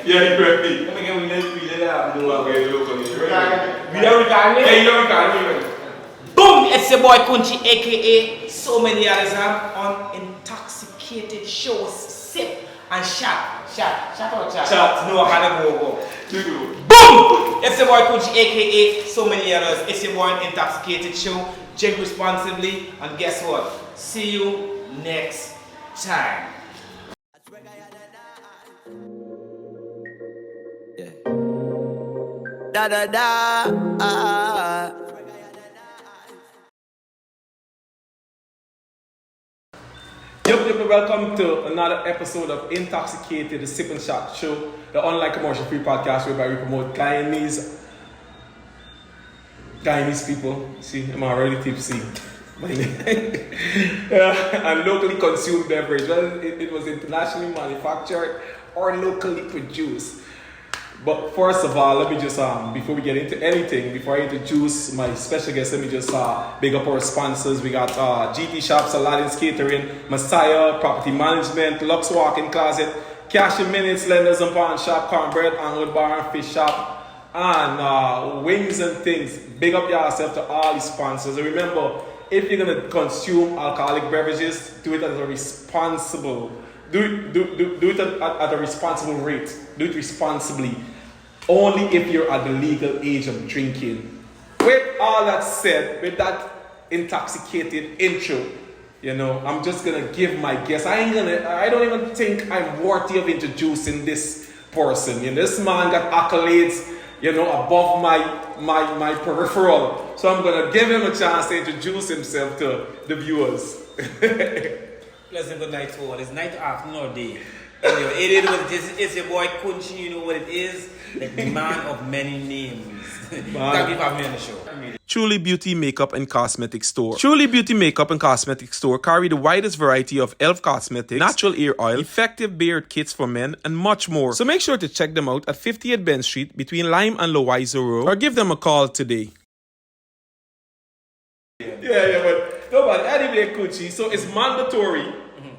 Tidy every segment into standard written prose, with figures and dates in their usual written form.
Yeah, correctly. We don't Boom! It's your boy Kunchi, aka so many others on Intoxicated shows, Sip and Chat. Chat. No, I gotta go. Boom! It's your boy Kunchi, aka so many others. It's your boy Intoxicated show. Drink responsibly, and guess what? See you next time. Yeah. Da da da. Yep, welcome to another episode of Intoxicated, the Sip&Chat show, the online commercial-free podcast whereby we promote Guyanese people. See, I'm already tipsy. And locally consumed beverage, whether it was internationally manufactured or locally produced. But first of all, let me just, before we get into anything, before I introduce my special guest, let me just big up our sponsors. We got GT Shops, Aladdin's Catering, Messiah, Property Management, Lux Walk-in Closet, Cash and Minutes, Lenders and Pawn Shop, Cornbread, Angwood Bar and Fish Shop, and Wings and Things. Big up yourself to all these sponsors. And remember, if you're going to consume alcoholic beverages, do it at a responsible Do it at a responsible rate. Do it responsibly. Only if you're at the legal age of drinking. With all that said, with that intoxicated intro, I'm just gonna give my guess. I don't even think I'm worthy of introducing this person. This man got accolades, above my peripheral. So I'm gonna give him a chance to introduce himself to the viewers. Pleasant good night to all. It's night, afternoon, or day. Anyway, it is what it is. It's your boy Kunchi. You know what it is. The man of many names. Thank you for having me on the show. Truly Beauty Makeup and Cosmetic Store. Truly Beauty Makeup and Cosmetic Store carry the widest variety of e.l.f. cosmetics, natural hair oil, effective beard kits for men, and much more. So make sure to check them out at 58 Ben Street between Lime and Loizo Road, or give them a call today. But anyway, Kunchi, so it's mandatory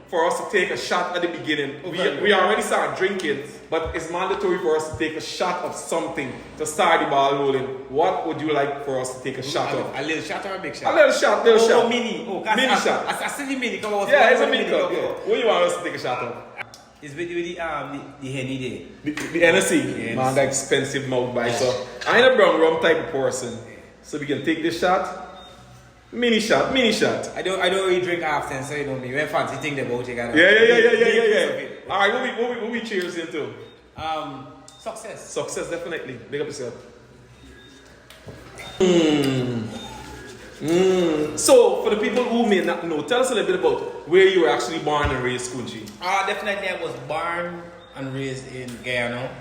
for us to take a shot at the beginning. Okay. We already started drinking, but it's mandatory for us to take a shot of something to start the ball rolling. What would you like for us to take a shot of? A little shot or a big shot? A little shot. Oh, mini. Mini shot. I see the mini. Come on. Yeah, it's a mini cup. Yeah. What do you want us to take a shot of? It's with the Henny there. The NSC. Man, that expensive mouth by. So I ain't a brown rum type of person. So we can take this shot. Mini shot. I don't really drink often, so you know me. When fancy think about you gotta. Yeah. Alright, what we cheers into? Success. Success, definitely. Big up yourself. So, for the people who may not know, tell us a little bit about where you were actually born and raised, Kunchi. Definitely I was born and raised in Guyana.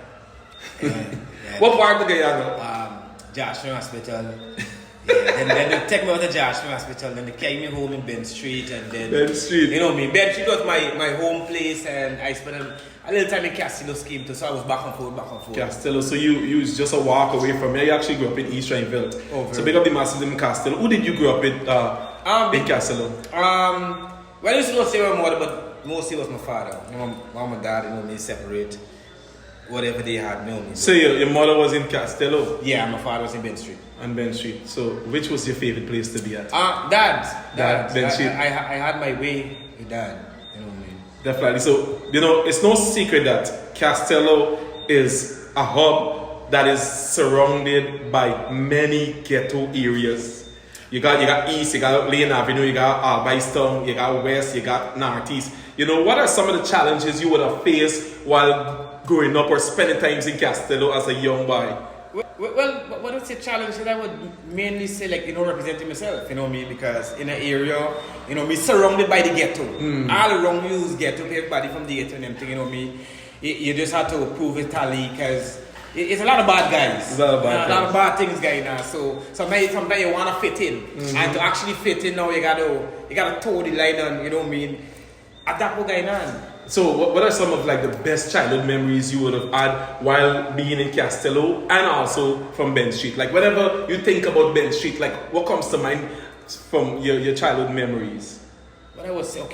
What part of Guyana? Joshua Hospital. Yeah, then they take me out of Joshua Hospital, then they carry me home in Ben Street, and then Ben Street. You know me, Ben Street was my home place, and I spent a little time in Castello scheme too, so I was back and forth. Castello, so you was just a walk away from here. You actually grew up in East Rhineville. So big up the masses in Castello. Who did you grow up with in Castello? Well, I used to not say my mother, but mostly it was my father. My mom and dad, me separate. Whatever they had, me. So your mother was in Castello? Yeah, my father was in Ben Street. And Ben Street. So which was your favorite place to be at? Dad. Ben Street. I had my way with Dad. You know what I mean? Definitely. So, it's no secret that Castello is a hub that is surrounded by many ghetto areas. You got East, you got Lane Avenue, you got Albistown, you got West, you got Northeast. What are some of the challenges you would have faced while growing up or spending times in Castello as a young boy? Well, what would say challenge? I would mainly say representing myself, me, because in an area, me surrounded by the ghetto. All around you is ghetto, everybody from the ghetto and everything, me. You just have to prove it tally, because it's a lot of bad guys. A lot of bad things going on. So sometimes you want to fit in. And to actually fit in now, you gotta toe the line on, adapt what's going on. So what are some of the best childhood memories you would have had while being in Castello and also from Ben Street? Whenever you think about Ben Street, what comes to mind from your childhood memories? What I was well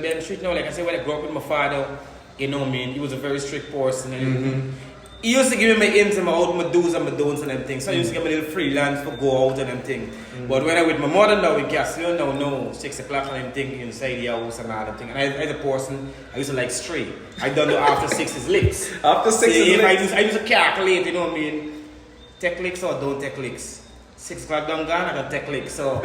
Ben Street now, like I said, when I grew up with my father, You know what I mean? He was a very strict person. And he used to give me my ins and my outs, my do's and my don'ts and them things. So I used to give me a little freelance for go out and them things. But when I with my mother now in Castle, no, 6 o'clock and them thing inside the house and all them thing. And as a person, I used to like straight. I don't know after 6 is licks. After 6 is licks? I used to calculate, you know what I mean? Take licks or don't take licks. 6 o'clock done gone, I got take licks. So,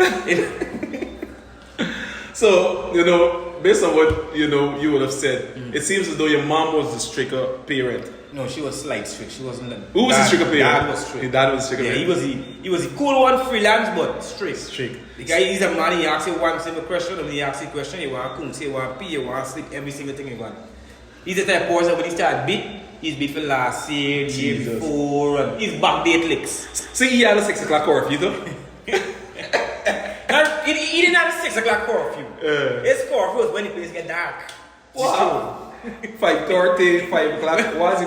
so, you know, based on what, you know, you would have said, it seems as though your mom was the stricter parent. No, she was slight strict. She wasn't. Who was the stricter parent? Dad was strict. Your dad was the stricter parent. He was a cool one, freelance, but strict. Strict. The guy, he's a man, he asks you one simple question, and when he asks you a question, you want Kunchi, you want pee, you want sleep, every single thing you want. He's the type of person when he start beat, he's beat for last year, the year before, and he's backdate licks. So he had a 6 o'clock curfew though? He didn't have a 6 o'clock curfew. His curfew was when the place get dark. Wow. 5:30, 5 o'clock. Once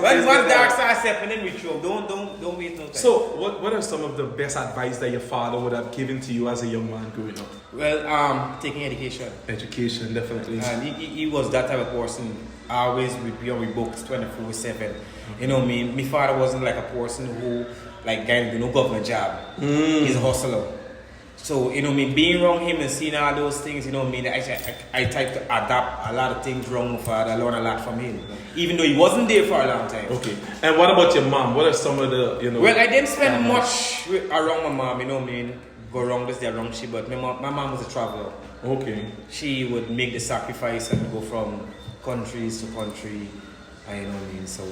dark starts happening, we throw. Don't wait no time. So, what are some of the best advice that your father would have given to you as a young man growing up? Well, taking education. Education, definitely. And he was that type of person. Always with books 24/7. You know what I mean? My father wasn't like a person who like guy do no government job. He's a hustler. So, you know me, being around him and seeing all those things, you know me, I tried to adapt a lot of things wrong with father. I learned a lot from him. Even though he wasn't there for a long time. Okay. And what about your mom? What are some of the, you know... Well, I didn't spend much around my mom, you know what I mean? Go wrong this, wrong shit, but my mom was a traveler. Okay. She would make the sacrifice and go from countries to country, you know what I mean? So,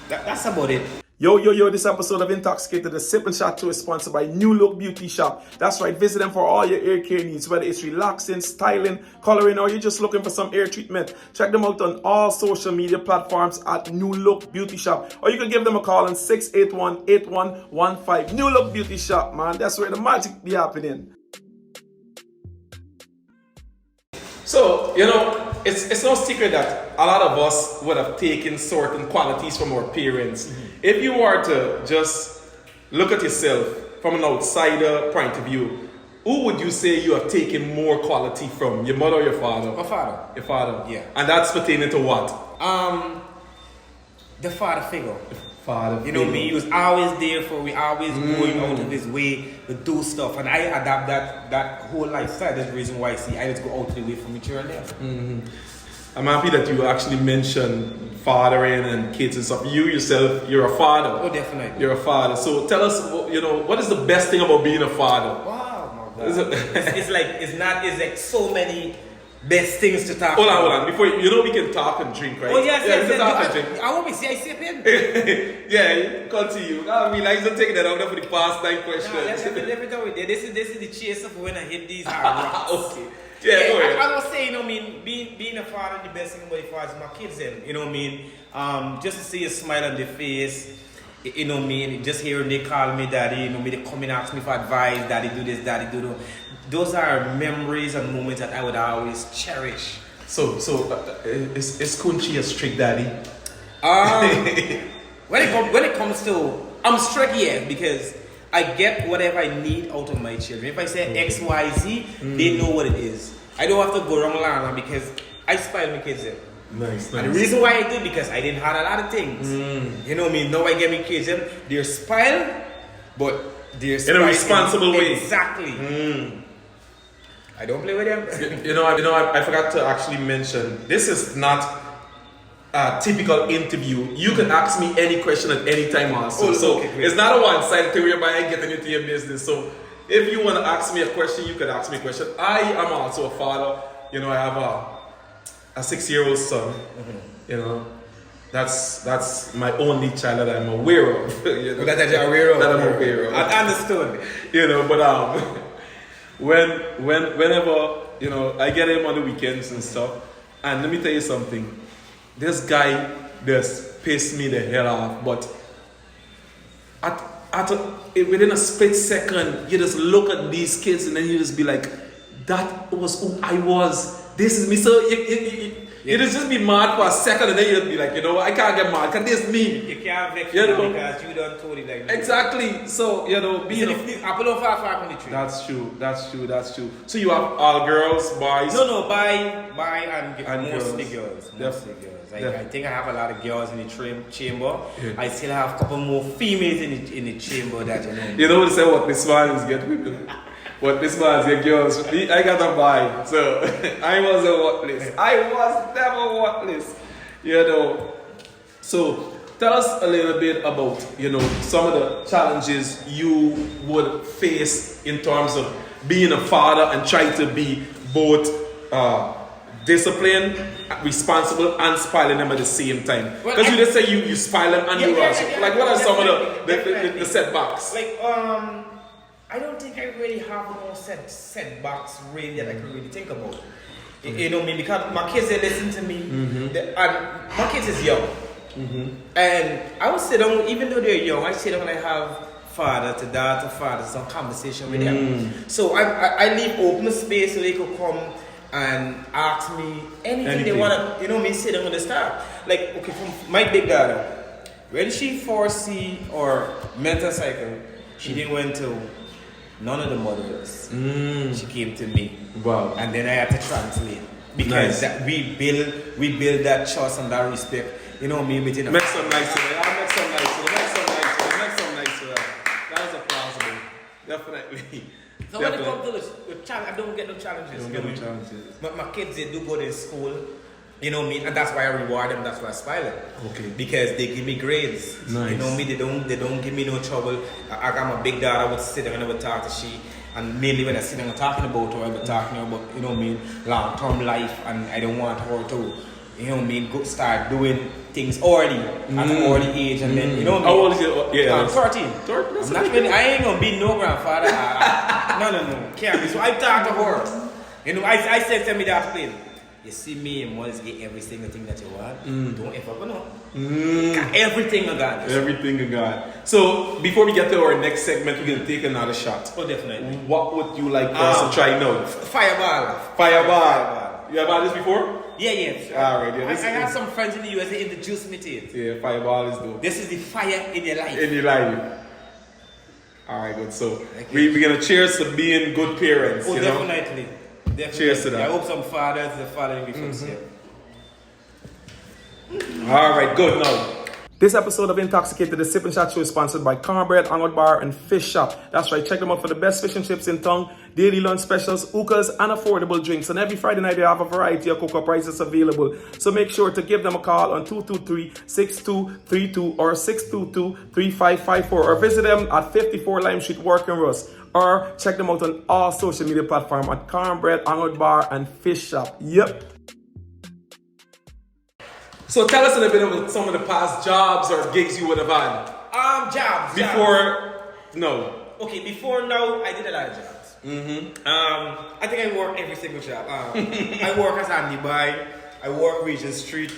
that's about it. Yo, this episode of Intoxicated, the Sip&Chat 2 is sponsored by New Look Beauty Shop. That's right, visit them for all your hair care needs, whether it's relaxing, styling, coloring, or you're just looking for some hair treatment. Check them out on all social media platforms at New Look Beauty Shop. Or you can give them a call on 681-8115. New Look Beauty Shop, man. That's where the magic be happening. So, you know, it's no secret that a lot of us would have taken certain qualities from our parents. If you were to just look at yourself from an outsider point of view, who would you say you have taken more quality from? Your mother or your father? My father. Your father? Yeah. And that's pertaining to what? The father figure. Father you know me, he was always there for me, always going out of his way to do stuff, and I adapt that whole lifestyle. That's the reason why I just go out of the way for me here and there. I'm happy that you actually mentioned fathering and kids and stuff. You yourself, you're a father. Oh, definitely. You're a father. So tell us, you know, what is the best thing about being a father? Wow, my God. It's like so many best things to talk Hold about. on. Before you know, we can talk and drink, right? Oh, yes. We can talk and drink. I want me to see I sip in. Yeah, continue. I mean, like, don't take that out for the past 9 questions. No, let me do it. This is the chaser for when I hit these hard rocks. Okay. Yeah, go ahead. I was saying, you know what I mean, being a father, the best thing about the father is my kids in, you know what I mean? Just to see a smile on their face, you know what I mean? Just hearing they call me daddy, you know me, they come and ask me for advice, daddy do this, daddy do that. Those are memories and moments that I would always cherish. So is Kunchi a strict daddy? When it comes to, I'm strict, yeah, because I get whatever I need out of my children. If I say X, Y, Z, they know what it is. I don't have to go wrong Lana because I spoil my kids in. Nice. And the reason why I do because I didn't have a lot of things. You know what I mean? Now I get my kids in, they're spoiled, but they're spoiled in a responsible way. Exactly. I don't play with them. You know, I forgot to actually mention, this is not a typical interview. You can ask me any question at any time also. Okay, it's not a one-sided thing whereby I get into your business. So if you want to ask me a question, you can ask me a question. I am also a father. You know, I have a 6-year-old son. You know, that's my only child that I'm aware of. You know, that you're aware of. That I'm aware of. I understood. You know, but whenever, you know, I get him on the weekends and stuff, and let me tell you something, this guy just pissed me the hell off, but within a split second, you just look at these kids and then you just be like, that was who I was, this is me. So You'd just be mad for a second and then you'd be like, you know what, I can't get mad because this me. You can't vex You me know? because you don't told it like that. Exactly. So, you know, being apple don't fall far from the tree. That's true. So you have all girls, boys? No, by and mostly girls. Definitely. Mostly girls. I think I have a lot of girls in the chamber. Yeah. I still have a couple more females in the chamber that you know. You know what to say what this man is get women. What this man is get girls. I got a buy. So I was a worthless. I was never worthless. You know. So tell us a little bit about, you know, some of the challenges you would face in terms of being a father and trying to be both disciplined, responsible, and spoiling them at the same time. Because you just say you spoil them and you also. Like, what are some of the setbacks? Like, I don't think I really have more setbacks really that I can really think about. You know what I mean? Because my kids, they listen to me, and my kids is young. And I would sit down, even though they're young, I sit down and I have father to daughter, father, some conversation with them. So I leave open space so they could come and ask me anything they want to, you know me, sit down with the staff. Like, okay, from my big daughter, when she 4C or mental cycle, she didn't went to none of the mothers. She came to me. Wow. And then I had to translate. Because that we build that trust and that respect. You know me between Make some nice to that. Make some nice to that. That is a plausible. Definitely. So when it comes to the challenge, I don't get no challenges. My kids, they do go to school, you know me, and that's why I reward them. That's why I smile them. Okay. Because they give me grades. Nice. You know me, they don't give me no trouble. I got my big daughter. I would sit there and I would talk to she, and mainly when I sit there and talking about her, I would talking about, you know me, long-term life, and I don't want her to, you know me, go start doing things already at an early age, and then you know me. How old is it? Yeah, 13. I'm not really, I ain't gonna be no grandfather. No, can't be. So I talk to her. You know, I said to me that plain. You see me and must get every single thing that you want. Don't ever go no. Everything I got. Everything I got. So before we get to our next segment, we're gonna take another shot. Oh, definitely. What would you like for us to try now? Fireball. You have had this before? Yeah. Alright, yeah. I have some friends in the US that introduced me to it. Yeah, fireball is dope. This is the fire in your life. In your life. Alright, good. So we're gonna cheers to being good parents. Oh, you definitely. Know? Cheers to that. I hope some fathers are following me from here. Alright, good now. This episode of Intoxicated, the Sip&Chat show, is sponsored by Cornbread, Angled Bar, and Fish Shop. That's right, check them out for the best fish and chips in town, daily lunch specials, hookahs, and affordable drinks. And every Friday night, they have a variety of cocoa prices available. So make sure to give them a call on 223-6232 or 622-3554, or visit them at 54 Lime Street, Working Russ. Or check them out on all social media platforms at Cornbread, Angled Bar, and Fish Shop. Yep. So tell us a little bit about some of the past jobs or gigs you would have had. Jobs. No. Okay, before now, I did a lot of jobs. I think I work every single job. I work as handy buy. I work Regent Street.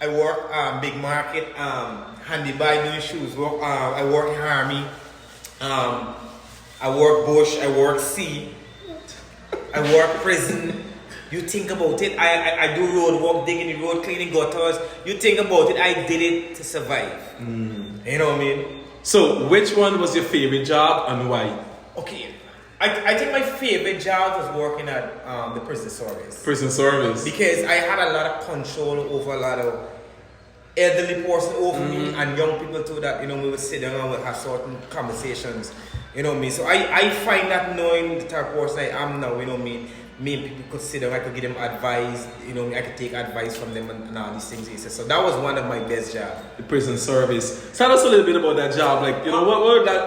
I work Big Market. Handy buy new shoes. I work in Army. I work Bush. I work C. I work prison. You think about it, I do road work, digging the road, cleaning gutters. You think about it, I did it to survive. You know what I mean? So, which one was your favorite job and why? Okay, I think my favorite job was working at the prison service. Prison service? Because I had a lot of control over a lot of elderly person over me, and young people too, that, you know, we would sit down and we would have certain conversations. You know what I mean? So I find that knowing the type of person I am now, you know what I mean? Me and people could sit down, I could give them advice, you know, I could take advice from them and all these things. So that was one of my best jobs. The prison service. Tell us a little bit about that job. Like, you know, what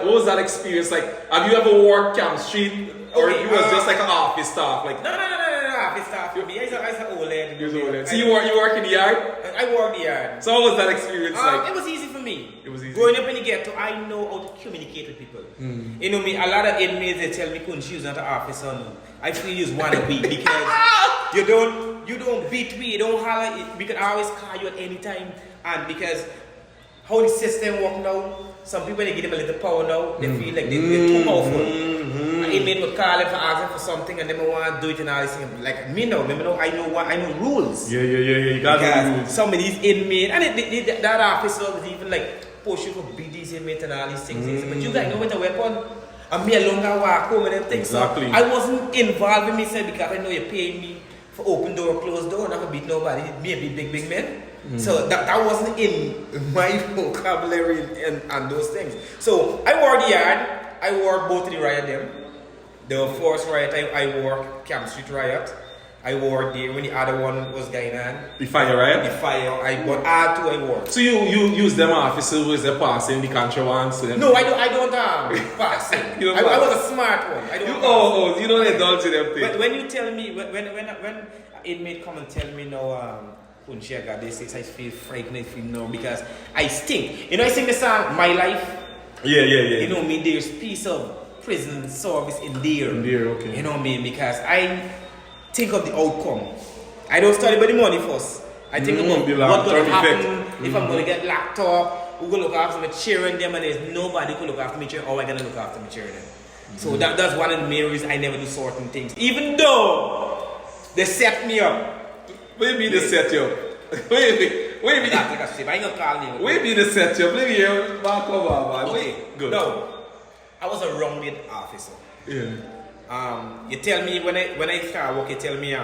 was that experience like? Have you ever worked Camp Street, or you was just like an office staff? Like, no, office staff for me. I was an old lad. So you work in the yard? I work in the yard. So what was that experience like? It was easy for me. It was easy. Growing up in the ghetto, I know how to communicate with people. You know me, a lot of inmates, they tell me, Kunchi, you're not an officer, no. I feel you want to be, because you don't beat me, you don't holler, we can always call you at any time. And because how the system work now, some people, they give them a little power now, they feel like they're too powerful. And inmate would call them for asking for something and they want to do it and all this thing. Like me now, I know rules. Yeah. You got the rules. Some of these inmates, and that officer was even like push you for beat these inmates and all these things. But you guys know with a weapon, and me alone can walk home and everything. Exactly. So I wasn't involved in myself because I know you're paying me for open door, closed door, not to beat nobody. Me a big man. So that wasn't in my vocabulary and those things. So I wore the yard. I wore both of the riot them. The first riot I wore Camp Street riot. I wore there when the other one was going on. The fire riot? The fire. But all two I wore. So you use them officers who is passing the contraband? So no, I don't pass it. I was a smart one. You don't indulge in them things. But when you tell me, when inmate come and tell me now, Kunchi, I got this, I feel frightened, I feel no, because I stink. You know, I sing the song, My Life. Yeah. You know me, there's piece of prison service in there. Okay. You know me, because I think of the outcome. I don't study about the money first. I think about what's going to happen if I'm going to get locked up, who's going to look after my children, them, and there's nobody who can look after my children, or I'm going to look after my children. So that's one of the main reasons I never do certain things. Even though they set me up. What do you mean they set you up? What do you mean? I ain't gonna call you. What do you mean they set you up? Let me hear back over, man. Okay, Good. no. I was a rounded officer. Yeah. You tell me when I start work, you tell me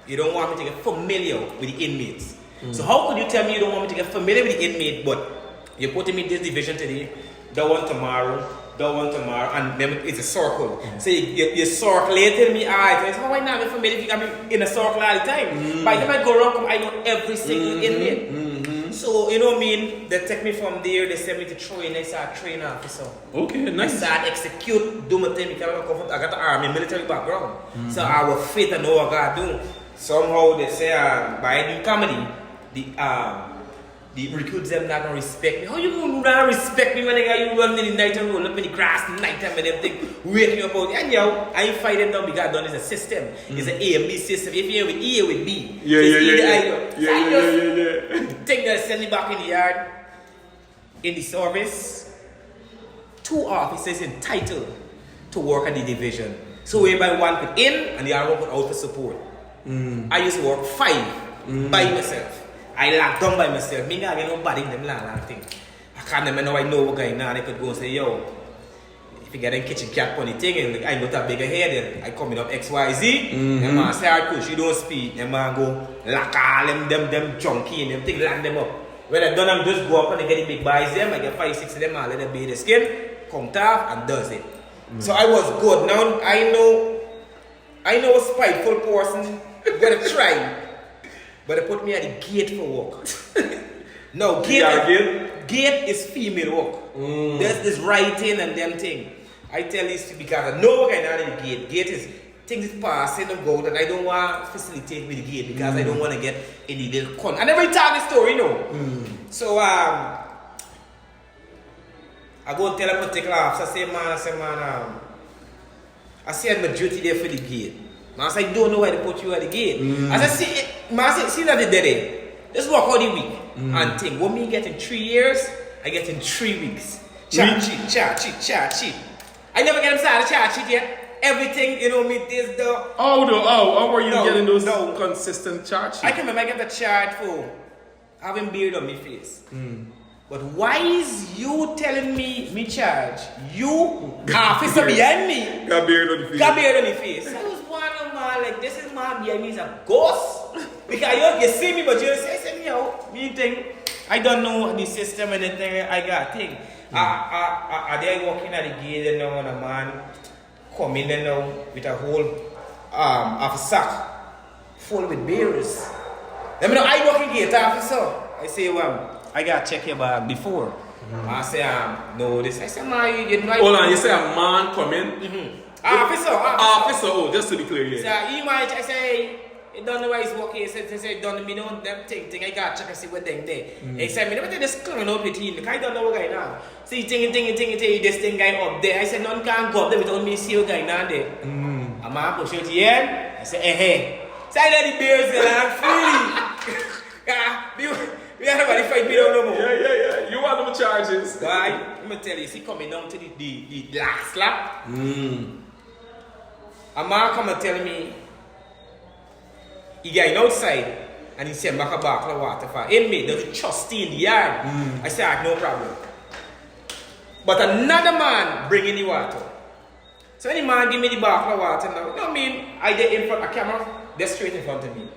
you don't want me to get familiar with the inmates. So how could you tell me you don't want me to get familiar with the inmate, but you're putting me in this division today, that one tomorrow, and then it's a circle. So you circulated me, alright. So why not be familiar if you got me in a circle all the time? By the time I go around, I know every single inmate. So, you know what I mean? They take me from there, they send me to train, I start training officer. Okay, nice. I start execute, do my thing because I got the army, military background. So I was fit and know what I gotta do. Somehow they say, by doing comedy, the recruits them not gonna respect me. How you gonna respect me when they got you running in the night and roll up in the grass in the night time and everything, wake me up out? And yo, I ain't fight them down because I done is a system. It's an A and B system. If you're with A, you're with B. Yeah. Think that send me back in the yard, in the service. 2 officers entitled to work at the division. So whereby one put in and the other one put out for support. I used to work 5 by myself. I locked down by myself. Me not get nobody in them long thing. I can't remember now I know what going on. I could go and say, yo, if you get a kitchen cat on the thing and I got a bigger head and I coming up XYZ, and man say, alright, coach, you don't speed. And man go lock all them junkie and them thing, lock them up. When I done, I'm just go up and I get the big boys them. I get 5, 6 of them, I let them bathe the skin, come tough and does it. So I was good. Now I know a spiteful person gonna try. But they put me at the gate for work. No, gate is female work. There's this writing and them thing. I tell this because I know what kind of the gate. Gate is things is passing and go and I don't want to facilitate with the gate because I don't want to get any little con. I never tell the story, So I go and tell a particular officer, I say my duty there for the gate. Man, I don't know why they put you at the gate. As I see that they did it. Just work all the week and think. What me get in 3 years, I get in 3 weeks. Chat sheet. I never get inside the chat sheet yet. Everything, you know me, this, the... How were you getting those consistent charge sheets? I can remember I get the charge for having beard on my face. But why is you telling me charge? You, officer behind me, got beard on the face. I was one of my, like, this is my behind me is a ghost. Because you see me, but you say me out. Me think, I don't know the system and anything I got thing. Are they walking at the gate and now when a man come in and now with a whole of a sack full with beers. Let me know, I walking gate officer. I say, I gotta check your bag before. I say, no, this. I say, man, you know. Hold on, you say a man come in? Officer, just to be clear, yeah. So, I say, you don't know why he's walking. He say, don't me know them thing. I gotta check and see what thing there. He said, me never just coming up with him. I don't know what guy now. So, you think, this thing guy up there. I said, none can't go up there without me see what guy now there. A man push it here. I say, hey. So, I let the beers go and free. We have nobody fight me down no more. Yeah. You want them charges. Why? I'm gonna tell you, see coming down to the last lap. a man come and tell me, he going outside and he said, back a bottle of water for inmate, does it just stay in the yard? I said, I have no problem. But another man bring in the water. So any man give me the bottle of water now, you know what I mean? I get in front of a camera, they're straight in front of me.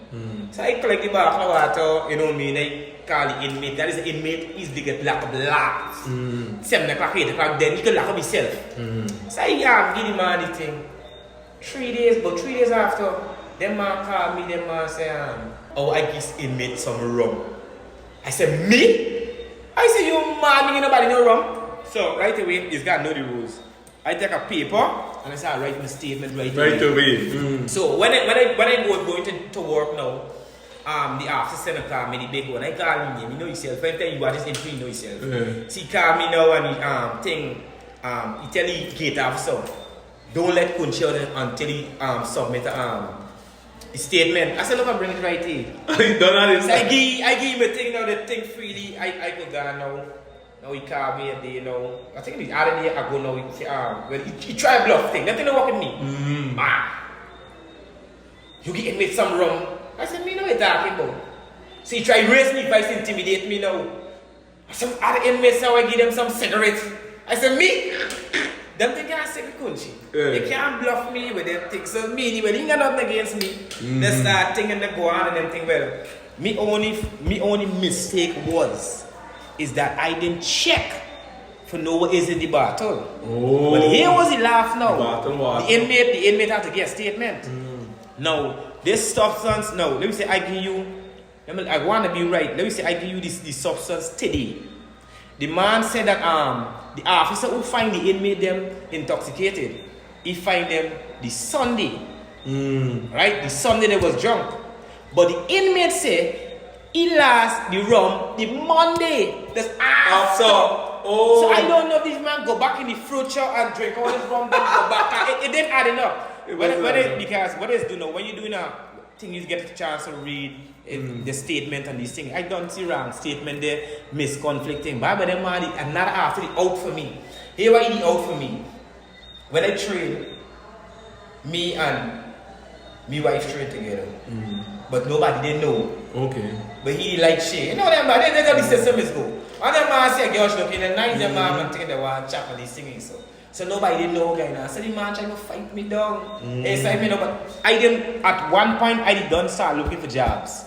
So I collect the bottle of water, you know what I mean? I call the inmate, that is the inmate, easily get locked up. 7 o'clock, 8 o'clock, then he can lock up himself. So I give the man the thing. 3 days, but 3 days after, them man call me, them man say, oh, I give inmate some rum. I said, me? I said, you man, nobody know rum. So right away, he's got to know the rules. I take a paper and I start writing a statement right away. So when I go going to work now, the officer send a call me the big one. I call him, you know yourself. Every time you are this entry, you know yourself. So he call me now and he tell the gate officer, don't let Kunchi out until he submit his statement. I said, look, I bring it right here. You done So I give him a thing now, the thing freely. I could go now. Now he called me a day, you know. I think the other day I go now, he say, well, he tried bluff thing. Nothing to work with me. You get me some rum. I said, me know what you're talking about. So he tried raise me if I intimidate me now. I said, other inmates, so I give them some cigarettes. I said, me? Them think I'm sick with Kunchi. They can't bluff me with them things. So me, well, you got nothing against me. They start thinking they go on and them think, well, me only mistake is that I didn't check for know what is in the bottle. But here was the laugh now. The inmate had to get a statement. Now, this substance, now, let me say I give you, I want to be right. Let me say I give you this substance today. The man said that the officer who find the inmate them intoxicated, he find them the Sunday. Right? The Sunday they was drunk. But the inmate said he lost the rum the Monday. That's after. So I don't know if this man go back in the fruit shop and drink all this rum, then go back. It didn't add enough. Because what is do now, when you're doing a thing, you get a chance to read the statement and these things. I don't see wrong statement there, misconflicting. But then man, another after the out for me. Here why the out for me. When I train, me and my wife train together. But nobody didn't know. Okay. But he like shit. You know them man, that's how the system is go. And then man say, girl, she looking at night, the man and thinking they want to chat and these things. So nobody didn't know guy now. So the man trying to fight me down. Inside me, no, but I didn't, at one point I didn't start looking for jobs.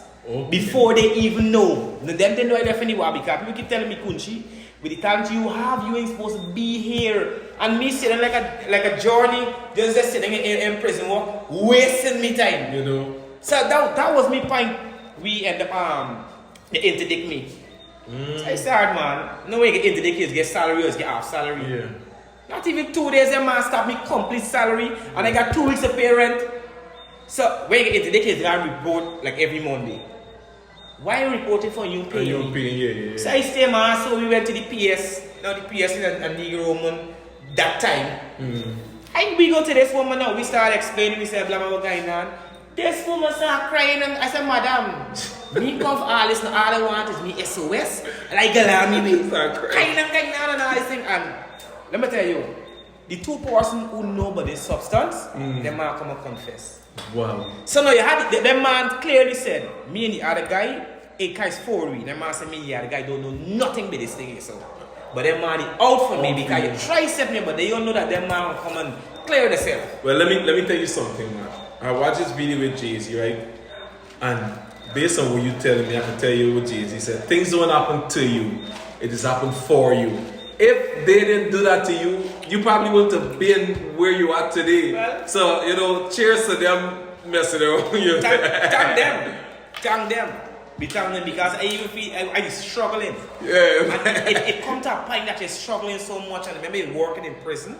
Before they even know. Them didn't know I left anywhere because people keep telling me, Kunchi, with the talent you have, you ain't supposed to be here. And me sitting like a journey, just sitting in prison, wasting me time. You know. So that was me point. We end up they interdict me. So I said, man, no way you get interdict is get salary or get half salary. Yeah. Not even 2 days, a man stop me complete salary and I got 2 weeks of pay rent. So when you get interdict is I report like every Monday. Why are you reporting for you paying me? Yeah. So I stay, man, so we went to the PS. Now the PS is a Negro woman that time. We go to this woman now, we start explaining, we say blah blah blah going on. This woman start crying and I said, madam, me come for all this, all I want is me SOS. Like girl me with crying and all this thing. And let me tell you, the two person who know about this substance, them man come and confess. Wow. So now you had the man clearly said, me and the other guy, it guy's 4 weeks. The man said me and the other guy don't know nothing about this thing. So. But them man is out for me because you try to set me, but they don't know that them man come and clear themselves. Well, let me tell you something, man. I watched this video with Jay-Z, right? And based on what you telling me, I can tell you what Jay-Z said. Things don't happen to you, it has happened for you. If they didn't do that to you, you probably wouldn't have been where you are today. Well, so, you know, cheers to them messing around. Thank them. Be thank them because I even feel I was struggling. Yeah. And it comes to a point that you're struggling so much, and remember you're working in prison.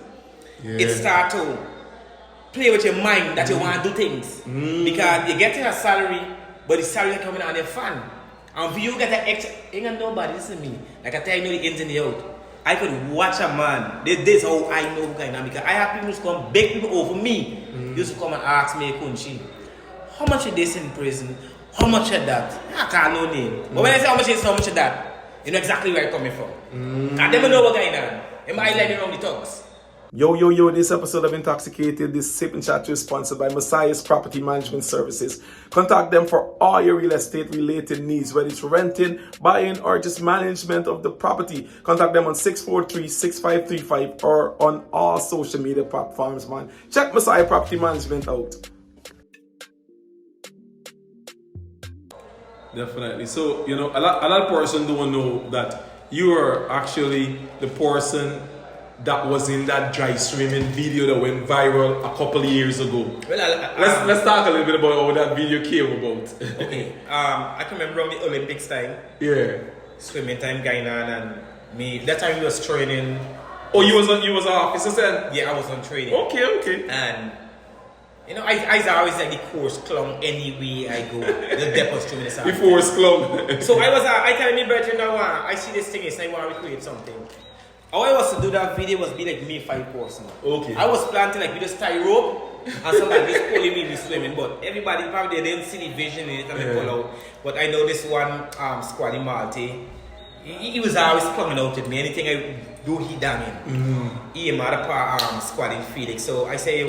Yeah. It starts to play with your mind that you want to do things. Because you're getting a salary, but the salary is coming out of your fund. And if you get an extra, ain't got nobody listen to me. Like I tell you, know the ins and the out. I could watch a man. This is how I know kind of because I have people who come beg people over me. Used to come and ask me, Kunchi, how much is this in prison? How much is that? I can't know name. But when I say how much is how much of that, you know exactly where I'm coming from. And they don't know what going on. Am I lying around the talks? Yo, this episode of Intoxicated, this Sip&Chat is sponsored by Messiah's Property Management Services. Contact them for all your real estate related needs, whether it's renting, buying, or just management of the property. Contact them on 643-6535 or on all social media platforms, man. Check Messiah Property Management out. Definitely. So, a lot of person don't know that you are actually the person that was in that dry swimming video that went viral a couple of years ago. Well, let's talk a little bit about how that video came about. Okay. I can remember on the Olympics time. Yeah. Swimming time going on, and me. That time we was training. Oh, you was an officer then? Yeah, I was on training. Okay. And I always like the course clown anywhere I go. The depth swimming is the force clown. So I tell me, brethren, now I see this thing is I want to recreate something. How I was to do that video was be like me 5 person. Okay. I was planning like we just tie rope and somebody just pulling me with swimming, but everybody probably they didn't see the vision in it and they pull out. But I know this one squad in Malta, he was always coming out with me. Anything I do, he done in. He had a part squad in Felix. So I say,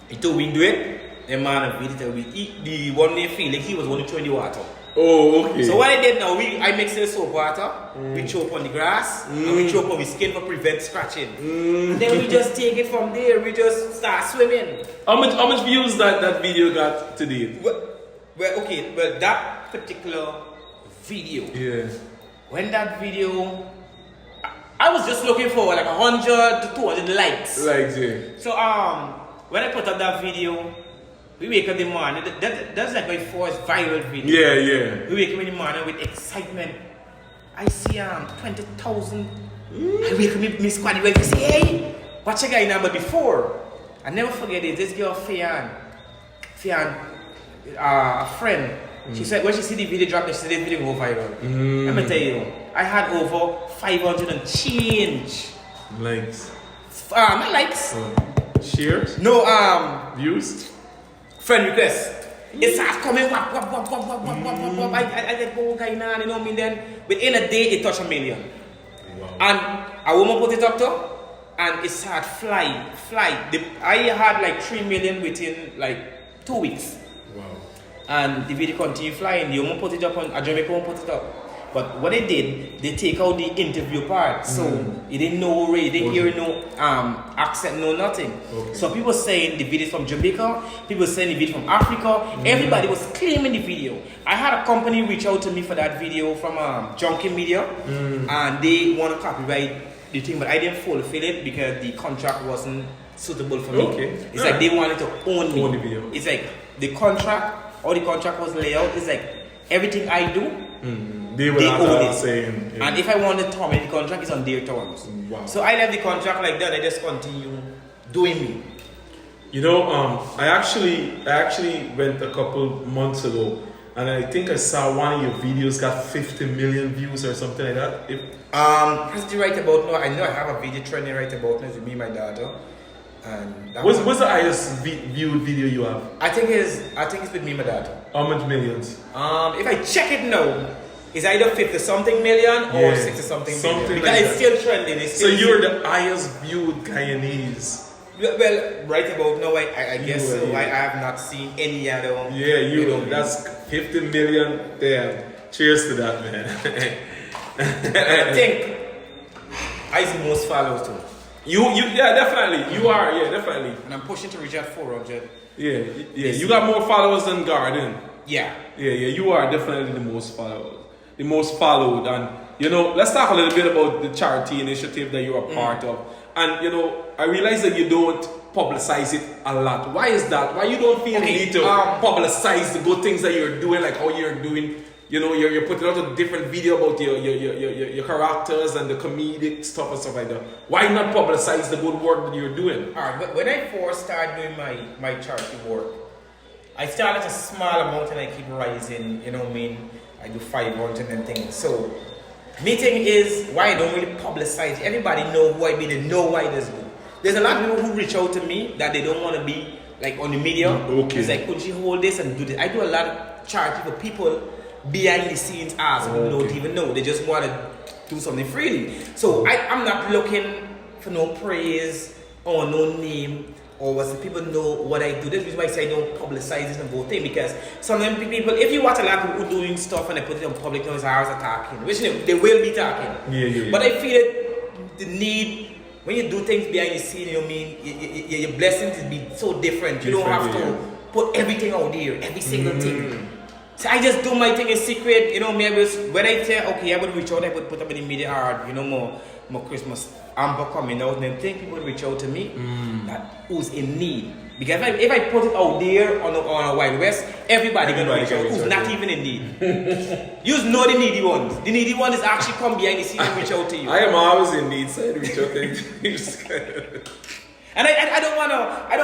he told me do it. The man of the one day Felix, he was only throwing the water. Oh, okay. So what I did now, I mixed the soap water, we chop on the grass, and we chop on the skin for prevent scratching. And then we just take it from there, we just start swimming. How much views that video got today? Well, that particular video. Yeah. When that video, I was just looking for like 100 to 200 likes. Likes, yeah. So when I put up that video, we wake up in the morning. That's like my first viral video. Yeah. We wake up in the morning with excitement. I see 20,000. I wake up with my squad. I say, hey, watch a guy now. But before, I never forget it. This girl Fian, a friend. She said when she see the video drop, she said this video go viral. Let me tell you, I had over 500 and change likes. Not likes. Shares? No views. Friend request. It starts coming. I get go guy now, then within a day it touched 1 million. Wow. And a woman put it up to, and it started fly. I had like 3 million within like 2 weeks. Wow. And the video continued flying. The woman put it up on a Jamaican woman put it up. But what they did, they take out the interview part. So you didn't know Ray, they didn't hear no accent, no nothing. Okay. So people saying the video from Jamaica, people saying the video from Africa, everybody was claiming the video. I had a company reach out to me for that video from Junkie Media, and they want to copyright the thing, but I didn't fulfill it because the contract wasn't suitable for me. Okay. It's like they wanted to own me. Own the video. It's like the contract was laid out. It's like everything I do. They own it. Saying, yeah. And if I want to terminate the contract, it's on their terms. Wow. So I left the contract like that. I just continue doing me. I actually went a couple months ago, and I think I saw one of your videos got 50 million views or something like that. Presently right about now, I know I have a video trending right about now with me and my daughter. And what's the highest viewed video you have? I think it's with me and my daughter. How much millions? If I check it now, it's either 50 something million or 60 something million. Because like it's still trending. So you're the highest viewed Guyanese. Well, right about now, I guess so. I have not seen any other. Yeah, that's 50 million. Damn. Cheers to that, man. I think I the most followers too. Definitely. You are, definitely. And I'm pushing to reach at 400. Yeah. You got more followers than Garden. Yeah. You are definitely the most followed. And let's talk a little bit about the charity initiative that you're a part of. And I realize that you don't publicize it a lot. Why is that? Why you don't feel the need to publicize the good things that you're doing, like how you're doing? You're putting out a different video about your characters and the comedic stuff and stuff like that. Why not publicize the good work that you're doing? Alright, but when I first started doing my charity work, I started a small amount and I keep rising, I do 500 and things. So, me thing is why I don't really publicize. Everybody know who I be, they know why this good. There's a lot of people who reach out to me that they don't want to be like on the media. Okay. It's like, Kunchi, hold this and do this. I do a lot of charity for people behind the scenes people don't even know. They just want to do something freely. So I'm not looking for no praise or no name, or was the people know what I do. That's the reason why I say I don't publicize this and whole thing, because sometimes people, if you watch a lot of people doing stuff and they put it on public, it's always attacking, which they will be attacking. Yeah. But I feel that the need, when you do things behind the scene, you know what I mean, your blessings will be so different. You don't have to put everything out there, every single thing. So I just do my thing in secret, you know me. When I say, okay, I would reach out, I would put up in the media art, you know, more Christmas amber coming out, and then think people would reach out to me that who's in need. Because if I put it out there on a Wild West, everybody gonna reach out who's not even in need. You know the needy ones. The needy one is actually come behind the scene and reach out to you. I am always in need, so I reach out to you. And I don't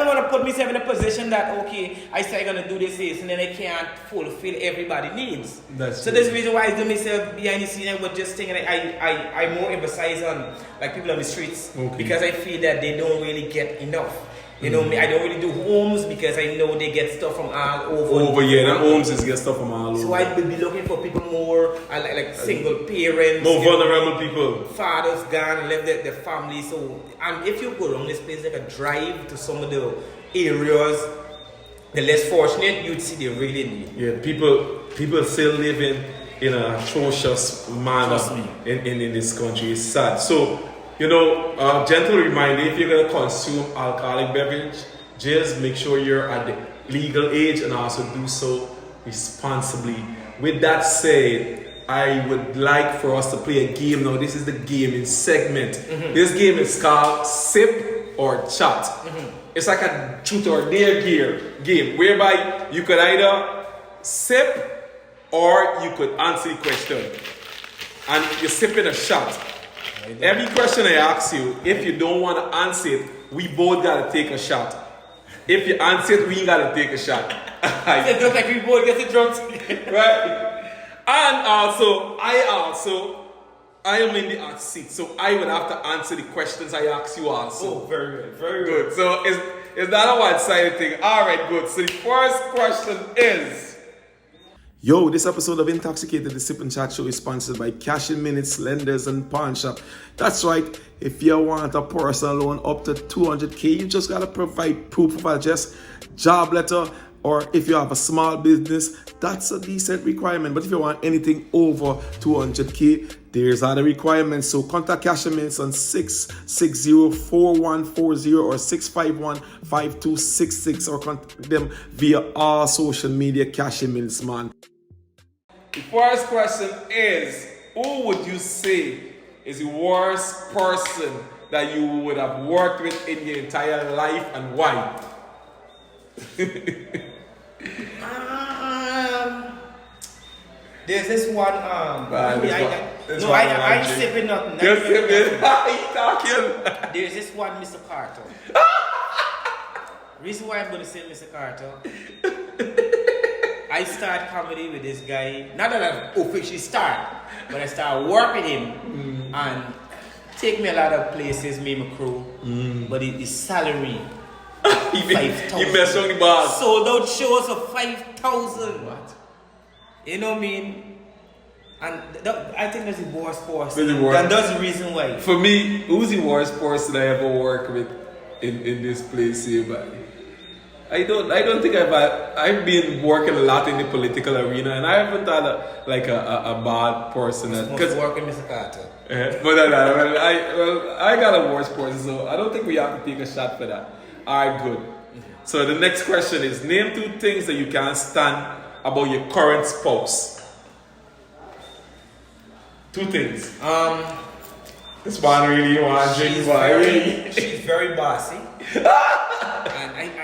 wanna put myself in a position that, okay, I say I'm gonna do this and then I can't fulfill everybody's needs. That's the reason why I do myself behind the scene. I would just think, and I more emphasize on like people on the streets, because I feel that they don't really get enough. You know me, I don't really do homes because I know they get stuff from all over. The homes is get stuff from all over. So I will be looking for people more like single parents, more vulnerable people, fathers gone, left their family. So, and if you go around this place, like a drive to some of the areas, the less fortunate, you'd see they really need. Yeah, people still living in a atrocious manner in this country. It's sad. So, you know, gentle reminder, if you're going to consume alcoholic beverage, just make sure you're at the legal age and also do so responsibly. With that said, I would like for us to play a game now. This is the gaming segment. This game is called Sip or Chat. It's like a truth or dare game whereby you could either sip or you could answer the question. And you're sipping a shot. Every question I ask you, if you don't want to answer it, we both gotta take a shot. If you answer it, we gotta take a shot. It looks like we both get drunk. Right? And also, I am in the hot seat, so I would have to answer the questions I ask you also. Oh, very good, very good. So is that a one-sided thing? Alright, good. So the first question is, yo, this episode of Intoxicated, the Sip&Chat show, is sponsored by Cash in Minutes, Lenders, and Pawn Shop. That's right. If you want a personal loan up to 200K, you just got to provide proof of address, job letter, or if you have a small business, that's a decent requirement. But if you want anything over 200K, there's other requirements. So contact Cash in Minutes on 660-4140 or 651-5266 or contact them via all social media. Cash in Minutes, man. The first question is, who would you say is the worst person that you would have worked with in your entire life and why? There's this one, I ain't sipping nothing. You're sipping? He's talking. There's this one, Mr. Carter. Reason why I'm going to say Mr. Carter, I start comedy with this guy, not that I officially start, but I start working him and take me a lot of places, me and my crew, but the salary, 5,000. You mess on the bars. Sold out shows of 5,000. What? You know what I mean? And I think that's the worst person. And that's the reason why. For me, who's the worst person I ever worked with in this place here, man? I don't think I've been working a lot in the political arena, and I haven't had a bad person. Because working Mr. Carter. But I got a worse person, so I don't think we have to take a shot for that. Alright, good. So the next question is, name 2 things that you can't stand about your current spouse. 2 things. This one really want to drink, boy. She's very bossy. And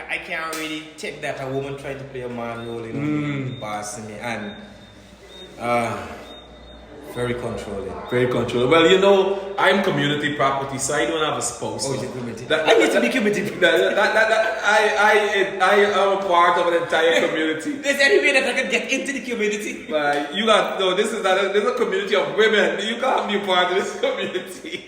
I can't really take that a woman trying to play a man role, you know, bossing me, and very controlling. Very controlling. Well, you know, I'm community property, so I don't have a spouse. Oh, you're community. I need to be community. I am a part of an entire community. There's any way that I can get into the community. Like, there's a community of women. You can't be a part of this community.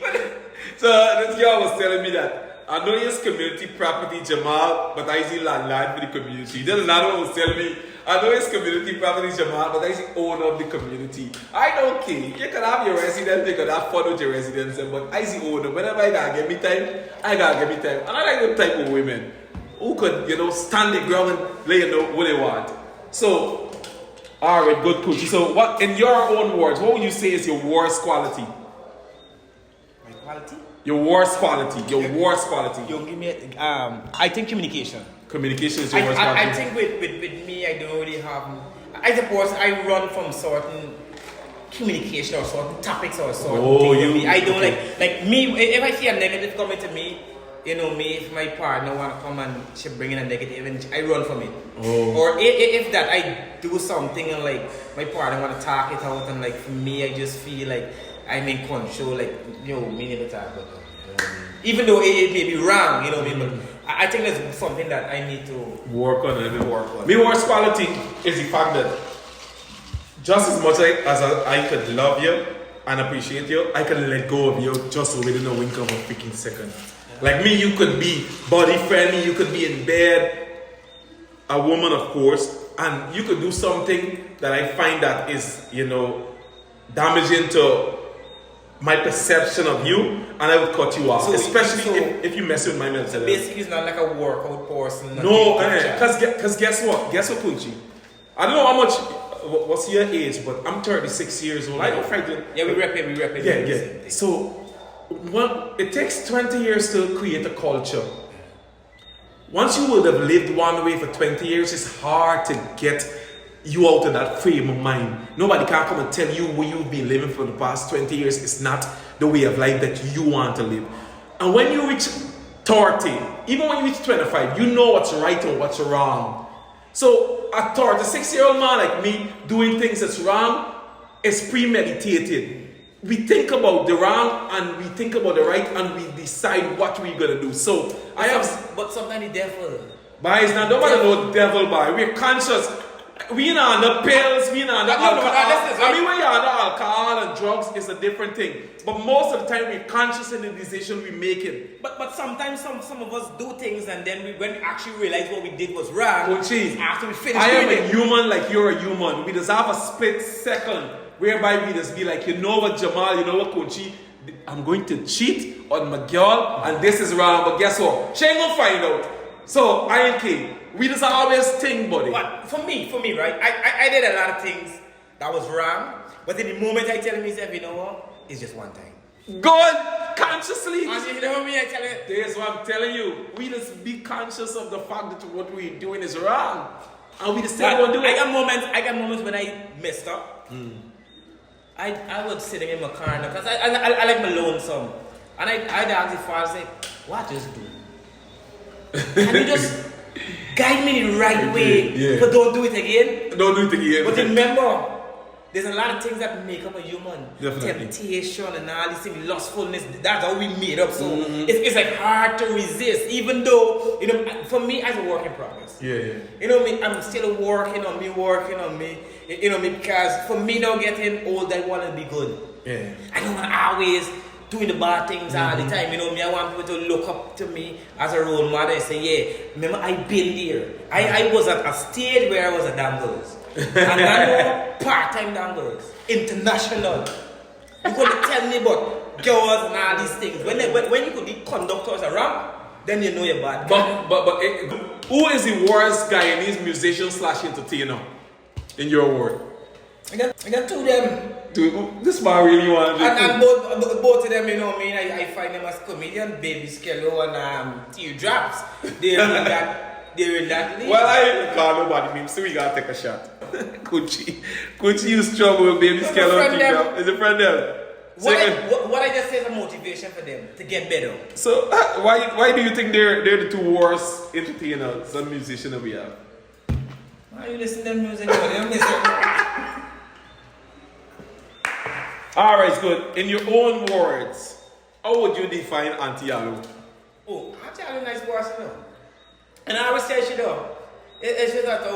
So this girl was telling me that I know it's community property, Jamal, but I see landlord for the community. Then another one was telling me I know it's community property, Jamal, but that's the owner of the community. I don't care. You can have your residence, you can have fun with your residents, but I the owner. Whenever I gotta get me time, I gotta get me time. And I like the type of women who could, stand the ground and let you know what they want. So, alright, good Kunchi. So, what, in your own words, what would you say is your worst quality? My quality? Your worst quality. Your worst quality. You give me, I think communication. Communication is your worst quality. I think with me, I don't really have. I suppose I run from certain communication or certain topics or certain things. I don't like me. If I see a negative coming to me, me, if my partner want to come and she bring in a negative, and I run from it. Or if that I do something and like my partner want to talk it out, and like for me, I just feel like I'm in control. Like me never talk about it. Even though it may be wrong, but I think that's something that I need to work on. My worst quality is the fact that just as much as I could love you and appreciate you, I can let go of you just within a wink of a freaking second. Like me, you could be body friendly, you could be in bed, a woman of course, and you could do something that I find that is, damaging to my perception of you, and I would cut you off. So especially if you mess with my mental health. Basically, it's not like a workout person. No, because guess what? Guess what, Kunchi? I don't know how much, what's your age, but I'm 36 years old. I don't frighten. Yeah, we rep it. Yeah. So, it takes 20 years to create a culture. Once you would have lived one way for 20 years, it's hard to get you out of that frame of mind. Nobody can come and tell you where you've been living for the past 20 years is not the way of life that you want to live. And when you reach 30, even when you reach 25, you know what's right and what's wrong. So a 36-year-old man like me doing things that's wrong is premeditated. We think about the wrong and we think about the right and we decide what we're gonna do. So but sometimes the devil. But it's not nobody know devil by. We're conscious. We not on the pills, we not on the alcohol. I mean, when you're on the alcohol and drugs, it's a different thing. But most of the time, we're conscious in the decision we make it. But sometimes some of us do things and then when we actually realize what we did was wrong, after we finish I am a human like you're a human. We just have a split second whereby we just be like, you know what, Jamal, you know what, Kunchi, I'm going to cheat on my girl and this is wrong. But guess what? She ain't gonna find out. So I ain't kidding. We just always think, buddy. But for me, right? I did a lot of things that was wrong, but in the moment I tell myself, you know what? It's just one time. Good, consciously. And you know me, I tell you. That's what I'm telling you. We just be conscious of the fact that what we're doing is wrong, and we just still want to do it. I got moments when I messed up. I would sit in my car because I like my lonesome, and I'd ask the father, say, "What just do? Can you just guide me the right way, but don't do it again." Don't do it again. But remember, there's a lot of things that make up a human. Definitely. Temptation and all these things, lustfulness, that's how we made up. So it's like hard to resist, even though, for me, as a work in progress. I'm still working on me, because for me now getting old, I want to be good. I don't want to always doing the bad things all the time. I want people to look up to me as a role model and say, remember, I've been there. I was at a stage where I was a danglers. And I know part-time danglers, international. You could tell me about girls and all these things. When you could be conductors around, then you know you're bad. But who is the worst Guyanese musician / entertainer in your word? I got two of them. This man really want to and both of them, I find them as comedian, Baby Skello and Teardrops. They're in that league. Well, I ain't call nobody names, so we gotta take a shot. Kunchi used trouble with Baby Skello and Teardrops. Is a friend there? What I just say is a motivation for them to get better. So why do you think they're the two worst entertainers and musicians that we have? Why you listen to them music? They don't listen. Alright, good. In your own words, how would you define Auntie Yalu? Oh, Auntie Yalu nice person, and I always say she though. It's just that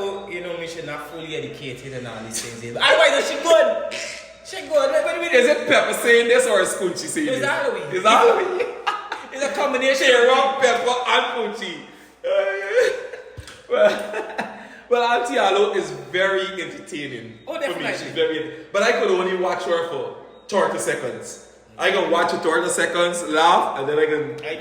me should not fully educated and all these things. Otherwise, she good. She good. Is it Pepper saying this or is Kunchi saying this? It's Halloween. It's Halloween. It's a combination. She wrong Pepper and Kunchi. Well, Auntie Alo is very entertaining. Oh, For me. definitely. She's very, but I could only watch her for 30 seconds. I can watch it 30 seconds, laugh, and then I can. I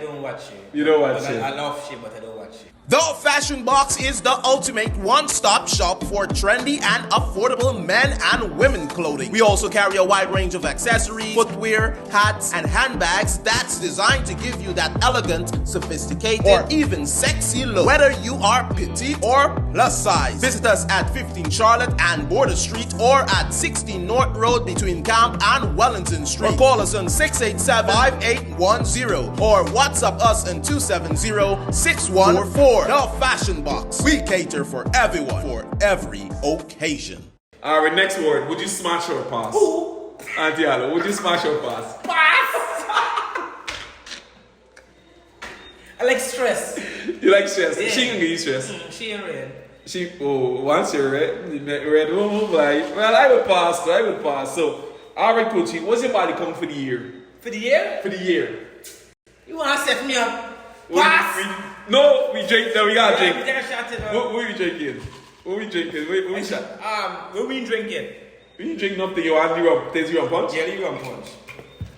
don't watch it. You don't watch it. I love shit, but I don't watch it. The Fashion Box is the ultimate one-stop shop for trendy and affordable men and women clothing. We also carry a wide range of accessories, footwear, hats, and handbags that's designed to give you that elegant, sophisticated, or even sexy look, whether you are petite or plus size. Visit us at 15 Charlotte and Border Street or at 16 North Road between Camp and Wellington Street. Or call us on 687-5810 or WhatsApp us on 270-6144. The Fashion Box. We cater for everyone, for every occasion. Alright, next word. Would you smash or pass? Who? Auntie Alo, would you smash or pass? Pass! I like stress. You like stress? Yeah. She can give you stress. She ain't red. Once you're red, well, I would pass. So, alright, Kunchi, what's your body count for the year? For the year? For the year. You wanna set me up? Pass! We drink. No, we gotta drink. We take a shot in What we drinking? What we drinking? What we shot? what we drinking? We drink nothing. You want you taste you punch? Jelly rum punch.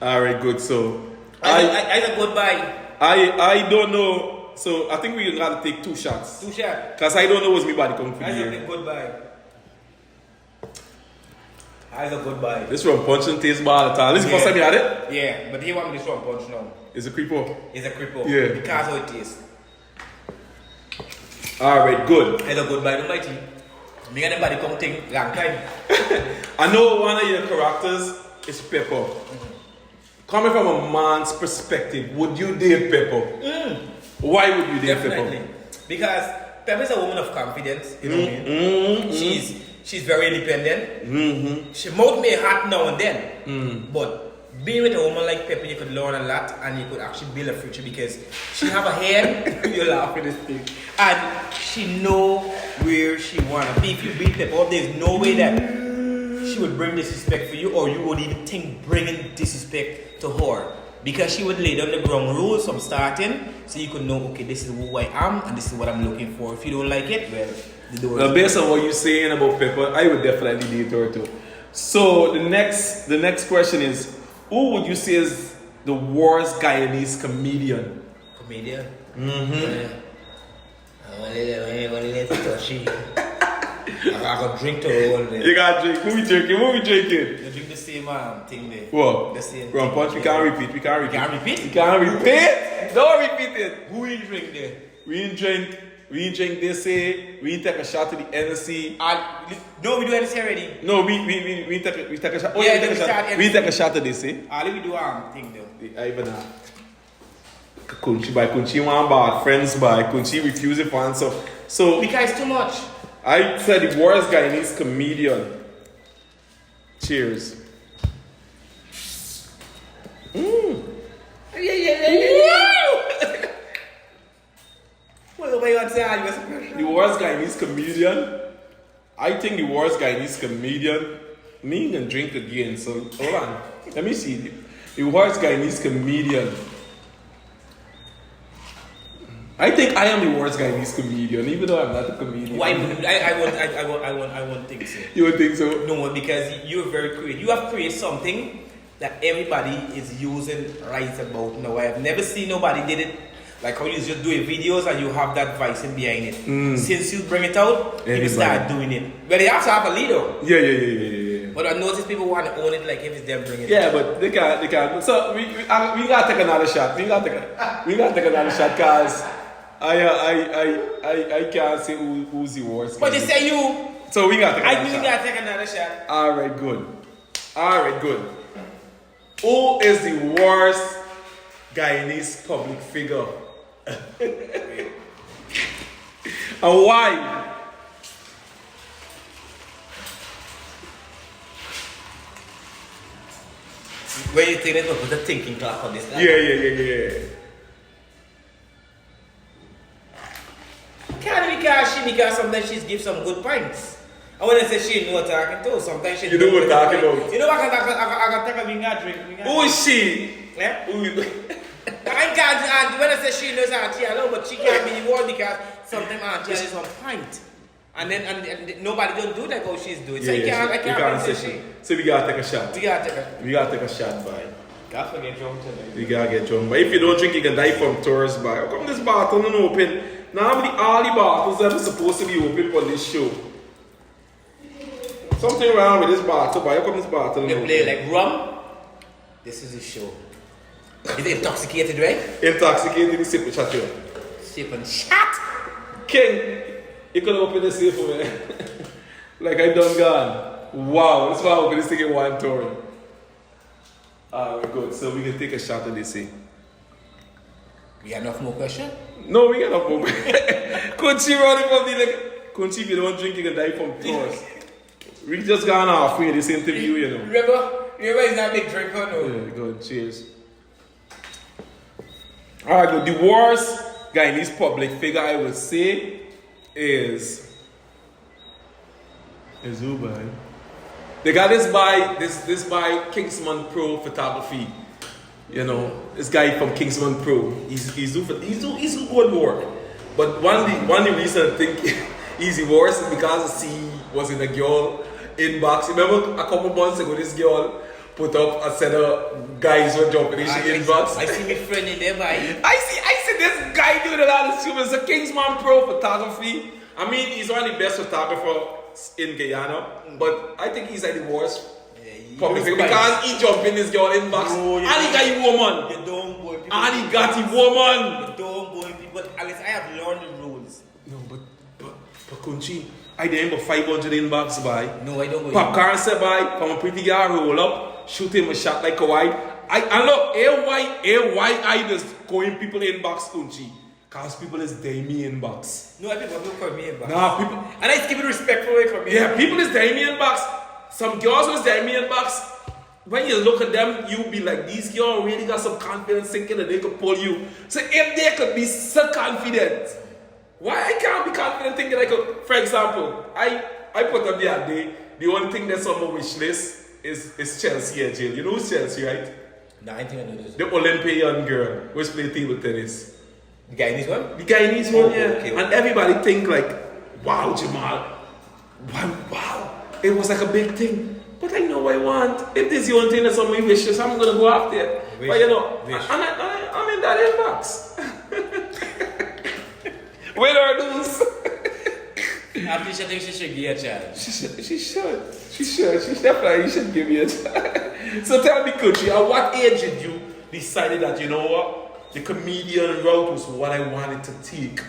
Alright, good. So I a good buy. I don't know. So I think we gotta take 2 shots. 2 shots. Cause I don't know what's my body count for I the a year. good buy. I a good buy. This rum punch and taste bad at all. This is the first time you had it? Yeah, but he want me this rum punch now. It's a creepo. It's a cripple. Yeah. Because how it tastes. Alright, good. I a good buy, don't like it. Me and the body come thing long time. I know one of your characters is Pepper. Coming from a man's perspective, would you date Pepper? Why would you date Definitely. Pepper? Because Pepper is a woman of confidence, you know what I mean? She's very independent. She might be hot now and then. But being with a woman like Pepper, you could learn a lot and you could actually build a future because she have a head, you laugh at this thing, and she know where she wanna be. If you beat Pepper, there's no way that she would bring disrespect for you or you would even think bringing disrespect to her. Because she would lay down the ground rules from starting so you could know, okay, this is who I am and this is what I'm looking for. If you don't like it, well, the door is Based on what you're saying about Pepper, I would definitely date her too. So the next question is, who would you say is the worst Guyanese comedian? comedian. I got drink to all day. You gotta drink. Who we drinking? You drink the same thing there. What? The same Rum thing. punch, we can't repeat. You can't repeat? We can't repeat. Don't repeat it. Who you drink there? We didn't drink this, we didn't take a shot to the NSC. No, we do anything already. No, we take a shot. Oh, Yeah, yeah, we take a shot. We take a shot to this, All we do thing though. I even Kunchi by Kunchi one bad, friends by Kunchi refusing for answer. So Because it's too much. I said the worst Guyanese comedian. Cheers. What do you want to say? The worst Guyanese comedian. I think the worst Guyanese comedian. Me can drink again. So hold on. Let me see. The worst Guyanese comedian. I think I am the worst Guyanese comedian, even though I'm not a comedian. Why wouldn't I won't think so. You would think so? No, because you're very creative. You have created something that everybody is using right about now. I have never seen nobody did it like how you just do videos and you have that voice in behind it. Since you bring it out, people start doing it. But they have to have a leader. Yeah. But I notice people want to own it like if it's them bringing it. Yeah, but they can't. So we gotta take another shot. We gotta take another shot, cause I can't say who's the worst. But they say you. So we gotta take I another knew shot. you gotta take another shot. Alright, good. Who is the worst Guyanese public figure? And why? Where you think they gonna put a thinking clock on this? Yeah. Can't because sometimes she gives some good points. And when I say she know what talking to, sometimes she You know what talking about. You know what I can take a drink. Who is she? Yeah? I can't, when I say she knows how to alone, but she can't be the one because sometimes Auntie is on point. And then nobody don't do that how she's doing. So Yeah, I you can't say say she. So we gotta take a shot. We gotta take a. We gotta take a shot, boy. Can't forget drunk tonight. You gotta get drunk. But if you don't drink, you can die from thirst, boy. How come this bottle not open? Normally all the bottles that are supposed to be open for this show. Something wrong with this bottle, boy. How come this bottle not They open? play like rum. This is the show. Is it intoxicated, right? Intoxicated, Sip&Chat. Sip&Chat. King, you could open this here for me. Like I done gone. Wow, that's why I open this thing in one turn. Alright, good. So we can take a shot of this here. We got enough more question? No, we got enough more. Kunchi running from me like, Kunchi, if you don't drink, you can die from thirst. We just gone off with this interview, you know. Remember he's not a big drinker, no? Yeah, good. Cheers. Alright, good. The worst guy in this public figure I would say is who, boy? They got this by Kingsman Pro Photography. You know, this guy from Kingsman Pro. He's do good work. But one of the reason I think he's worse is because he was in a girl inbox. Remember a couple months ago, this girl put up a set of guys were jumping in she inbox. I see my friend in there, boy. I see this guy doing a lot of shooting. It's a Kingsman Pro Photography. I mean, he's one of the best photographers in Guyana, but I think he's like the worst public figure because he jumped in this girl inbox and he got a woman. You don't go in people. And he got a woman. You don't go in people. Alex, I have learned the rules. No, but Kunchi, I didn't have 500 inbox by. No, I don't go. Popcorn said by from a pretty guy roll up, shoot him a shot like a white. And look, a white I just going people inbox Kunchi. Cause people is day me inbox. No, people don't call me inbox. Nah, people. And I give it respectful way for me. Yeah, people is day me inbox. Some girls was day me inbox. When you look at them, you be like, these girls really got some confidence thinking that they could pull you. So if they could be so confident, why I can't be confident thinking I could? For example, I put up the other day, the only thing that's on my wish list is Chelsea at jail. You know who's Chelsea, right? No, I think I know this. The Olympian girl which play table tennis. The Guyanese one? The Guyanese one, yeah. Okay. And everybody think like, wow, Jamal, wow. It was like a big thing. But I know what I want. If this is the only thing that's on my wish list, I'm going to go after it. But you know, I'm in that inbox. Win or lose. After she thinks she should give you a chance. She definitely should give me a chance. So tell me, Kunchi, at what age did you decided that, you know what? The comedian route was what I wanted to take.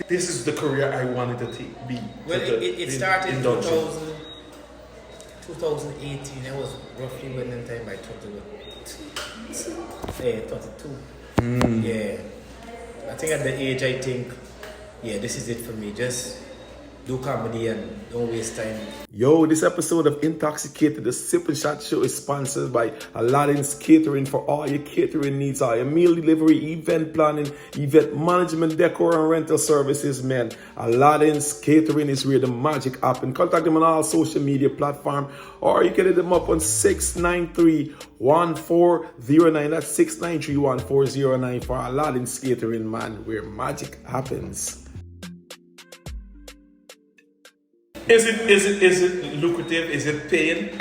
This is the career I wanted to be. Well, it started in 2018. I was roughly when in time by 22. Yeah. I think at the age, I think, yeah, this is it for me. Just do comedy and don't waste time. Yo, this episode of Intoxicated, the Sip&Chat show, is sponsored by Aladdin's Catering for all your catering needs, all your meal delivery, event planning, event management, decor, and rental services, man. Aladdin's Catering is where the magic happens. Contact them on all social media platforms, or you can hit them up on 693-1409. That's 693-1409 for Aladdin's Catering, man, where magic happens. Is it lucrative? Is it paying?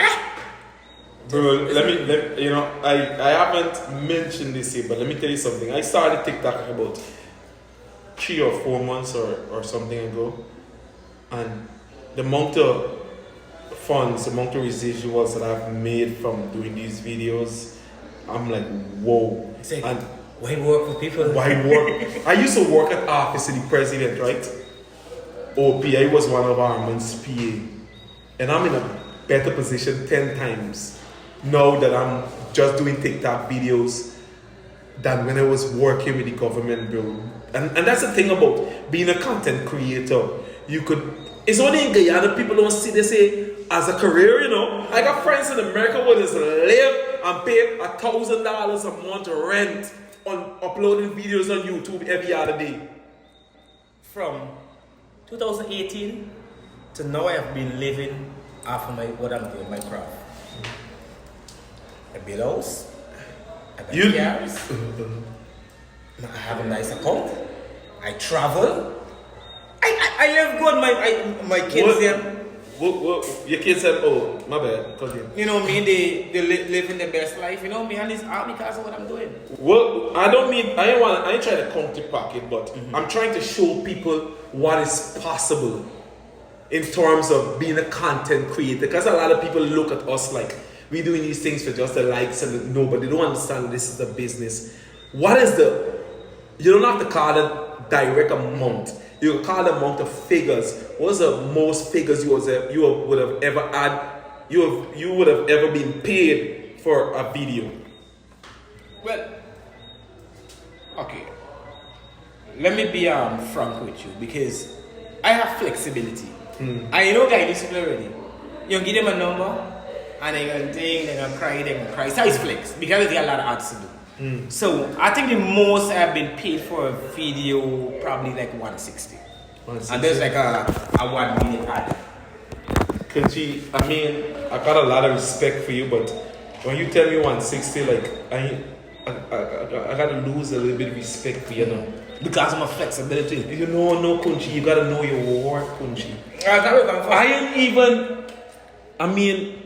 Bro, let me you know, I haven't mentioned this here, but let me tell you something. I started TikTok about 3 or 4 months or something ago, and the amount of funds, the amount of residuals that I've made from doing these videos, I'm like, whoa. Like, and why work for people? Why work? I used to work at office of the president, right? OP, I was one of Armand's PA. And I'm in a better position 10 times now that I'm just doing TikTok videos than when I was working with the government, bro. And that's the thing about being a content creator. It's only in Guyana people don't see this as a career, you know. I got friends in America who just live and pay $1,000 a month rent on uploading videos on YouTube every other day. From 2018 to now, I have been living off of what I'm doing, my craft. I build a house, I buy cars, I have a nice account, I travel, I live good. My kids them. What, your kids said, oh, my bad, cousin. You know what I mean? They living their best life. You know me, and it's all because of what I'm doing. Well, I ain't trying to count the pocket, but I'm trying to show people what is possible in terms of being a content creator. Because a lot of people look at us like we're doing these things for just the likes and but they don't understand this is a business. What is you don't have to call it direct amount. You can call the amount of figures. What's the most figures you would have ever had? You would have ever been paid for a video? Well, okay. Let me be frank with you because I have flexibility. I know guys listen already. You give them a number and they're gonna think, they're gonna cry. So it's flex because there's a lot of ads to do. So I think the most I've been paid for a video probably like 160. And there's like a 1 minute ad. Kunchi, I mean, I got a lot of respect for you, but when you tell me 160, like I gotta lose a little bit of respect for you now. Because of my flexibility. You know, no, Kunchi, you gotta know your worth, Kunchi. I ain't even. I mean,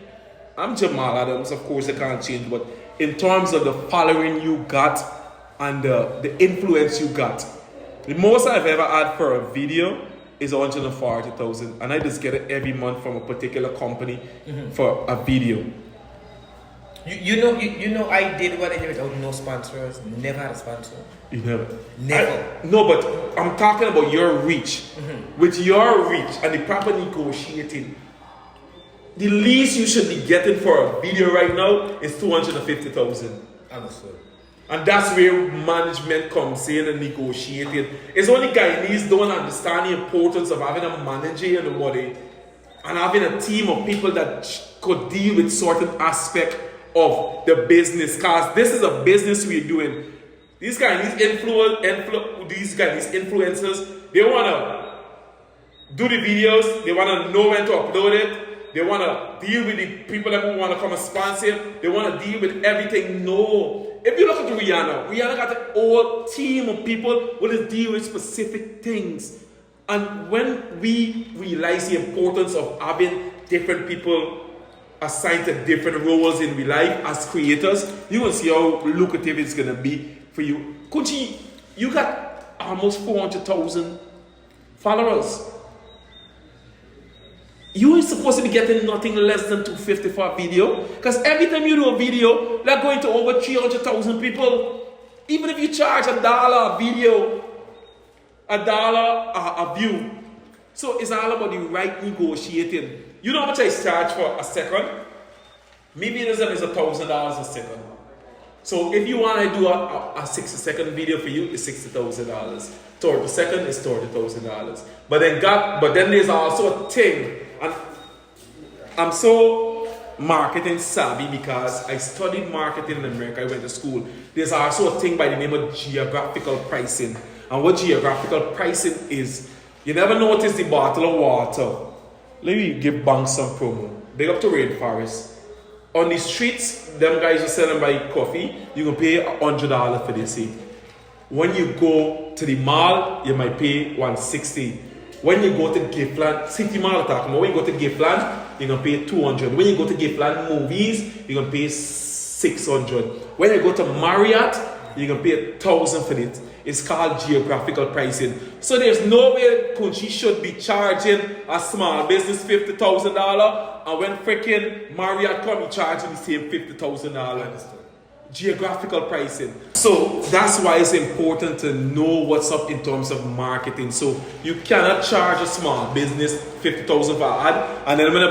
I'm Jamal Adams, of course I can't change, but in terms of the following you got and the influence you got, the most I've ever had for a video is 140,000, and I just get it every month from a particular company for a video. You know, I did what I did without no sponsors. Never had a sponsor. You never. Never. No, but I'm talking about your reach. With your reach and the proper negotiating, the least you should be getting for a video right now is 250,000. Understood. And that's where management comes in and negotiating. It's only Guyanese don't understand the importance of having a manager in the body and having a team of people that could deal with certain aspect of the business. Cause this is a business we're doing. These Guyanese influencers, they wanna do the videos, they wanna know when to upload it. They want to deal with the people that want to come and sponsor it. They want to deal with everything. No. If you look at Rihanna got a whole team of people who just deal with specific things. And when we realize the importance of having different people assigned to different roles in real life as creators, you will see how lucrative it's going to be for you. Kunchi, you got almost 400,000 followers. You are supposed to be getting nothing less than 250 for a video. Because every time you do a video, they're going to over 300,000 people. Even if you charge $1 a video, $1 a view. So it's all about the right negotiating. You know how much I charge for a second? Maybe it is $1,000 a second. So if you want to do a 60-second video for you, it's $60,000. 30 seconds is $30,000. But then there's also a thing. And I'm so marketing savvy because I studied marketing in America. I went to school. There's also a thing by the name of geographical pricing. And what geographical pricing is, you never notice the bottle of water. Let me give Bank some promo. Big up to Rainforest. On the streets, them guys are selling by coffee. You can pay $100 for this seat. When you go to the mall, you might pay $160. When you go to Giftland, City Mall talking about, when you go to Giftland, you're going to pay $200. When you go to Giftland Movies, you're going to pay $600. When you go to Marriott, you're going to pay $1,000 for it. It's called geographical pricing. So there's no way Kunchi should be charging a small business $50,000, and when freaking Marriott come, he charging the same $50,000. Geographical pricing. So that's why it's important to know what's up in terms of marketing. So you cannot charge a small business $50,000 for an ad, and then when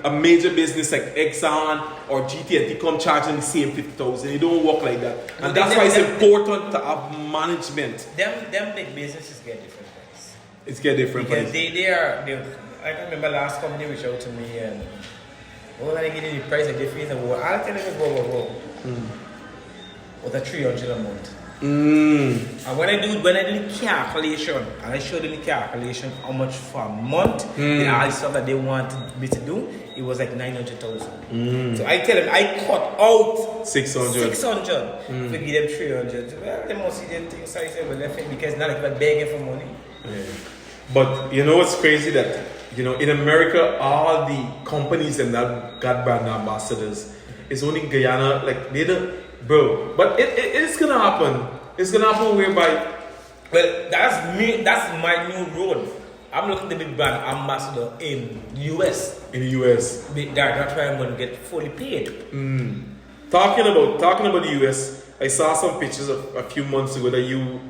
a major business like Exxon or GT&T come charging the same $50,000. It don't work like that. And that's why it's important to have management. Them big businesses get different price. It's get different because price. I can remember last company reached out to me and I get the price of difference and I'll tell them go. Was a $300 a month. And when I do the calculation, and I showed them the calculation how much for a month, and all the stuff that they wanted me to do, it was like 900,000. So I tell them I cut out 600 to give them 300. Well, they must see them things. So I said, well, definitely because not like I'm begging for money. But you know what's crazy that in America all the companies and that got brand ambassadors. It's only Guyana, like they don't, bro. But it's gonna happen. It's gonna happen whereby. Well, that's me. That's my new road. I'm looking to be brand ambassador in the US. In the US. That's why I'm gonna get fully paid. Talking about the US, I saw some pictures of a few months ago that you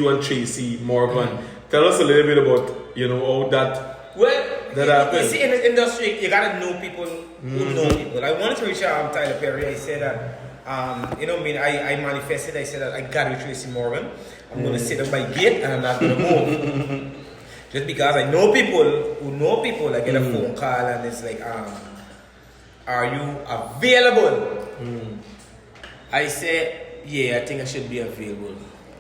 and Tracy Morgan. Tell us a little bit about how that. Well, that happened. You see, in the industry, you gotta know people who know people. I wanted to reach out to Tyler Perry. I said that, I manifested. I said that I got with Tracy Morgan. I'm gonna sit up my gate and I'm not gonna move. Just because I know people who know people. I get a phone call and it's like, are you available? I said, yeah, I think I should be available.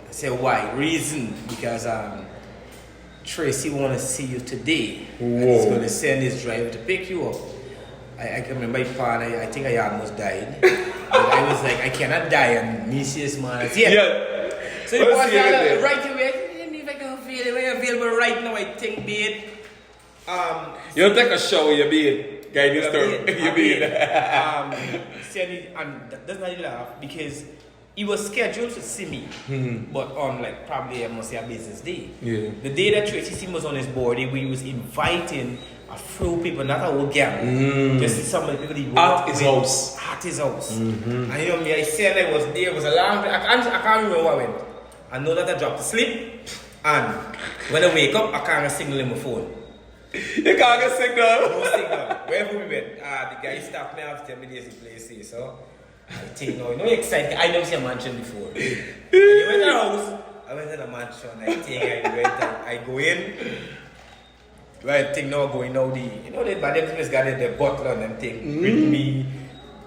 I said, why? Reason, because Tracy want to see you today. He's going to send his driver to pick you up. I can remember my father, I think I almost died. But I was like, I cannot die and me see this man. Yeah. So it was right away. I didn't even available right now. I think be it. You don't take a shower, you be it. Guy in the store. You be it. And that's not laugh because he was scheduled to see me, but on like probably I must say a business day. Yeah. The day that Tracy Sim was on his board, we was inviting a few people, not a whole gang, just some of the people he at his house. At his house. And I said I was there. It was a long. I can't remember where I went. I know that I dropped asleep, and when I wake up, I can't get signal in my phone. You can't get signal. No signal. Wherever we went, the guy stopped me after 10 minutes. The place here, so. I think you're excited. I never seen a mansion before. I went to the house, I went to the mansion. I think I go in. Right, I think now going out the but them things got the bottle and them thing. Bring me,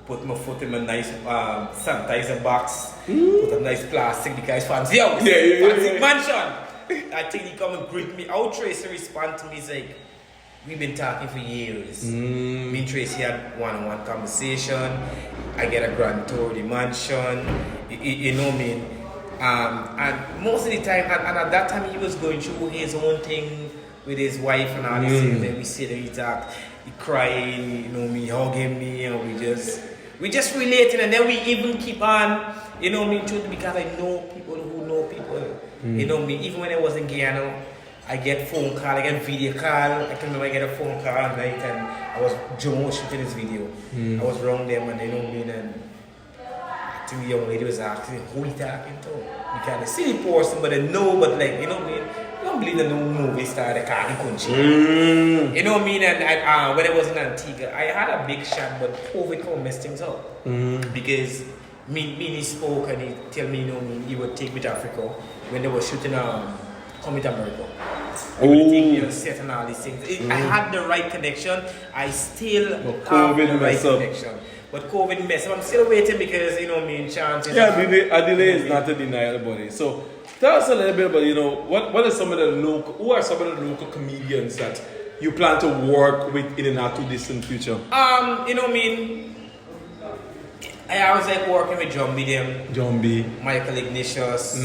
put my foot in a nice sanitizer box, put a nice plastic because fancy house. Fancy mansion. I think he come and greet me. How Tracy respond to me is like, we've been talking for years. Me and Tracy had one-on-one conversation. I get a grand tour of the mansion. You know what I mean? And most of the time, and at that time he was going through his own thing with his wife and all these things. Then we sit and we talk, he crying, hugging me, and we just relating, and then we even keep on, truth, because I know people who know people. You know me, even when I was in Guyana, I get phone call, I get video call. I can remember I get a phone call at night and I was Joe shooting this video. I was around them and and I think the young lady was asking, who he talking to? Because they see the person but they know, but like, you don't believe the new movie star, the car in Kunchi. You know what I mean? And when I was in Antigua, I had a big shot, but COVID come messed things up. Because me he spoke and he tell me, he would take me to Africa when they were shooting Come to America. Everything set and all these things. I had the right connection. I still have the right connection. But COVID messed up. I'm still waiting because chances. Yeah, a delay is not a denial, buddy. So tell us a little bit about what are some of the who are some of the local comedians that you plan to work with in the not too distant future? I always like working with John B. Michael Ignatius,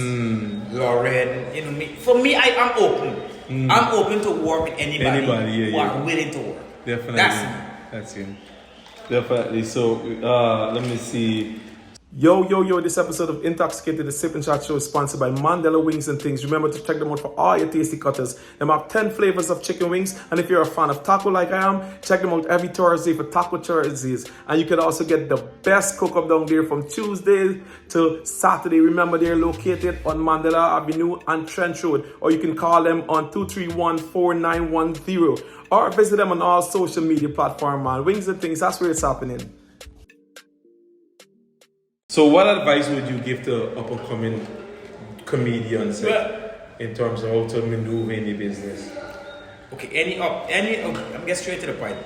Lauren. For me, I'm open. I'm open to work with anybody who are willing to work. Definitely. That's him. Definitely. So let me see. Yo, this episode of Intoxicated, the Sip&Chat show is sponsored by Mandela Wings and Things. Remember to check them out for all your tasty cutters. They have 10 flavors of chicken wings. And if you're a fan of taco like I am, check them out every Thursday for Taco Thursdays. And you can also get the best cook-up down there from Tuesday to Saturday. Remember, they're located on Mandela Avenue and Trench Road. Or you can call them on 231-4910. Or visit them on all social media platforms, man. Wings and Things, that's where it's happening. So what advice would you give to up-and-coming comedians in terms of how to maneuver in the business? Okay, I'm getting straight to the point.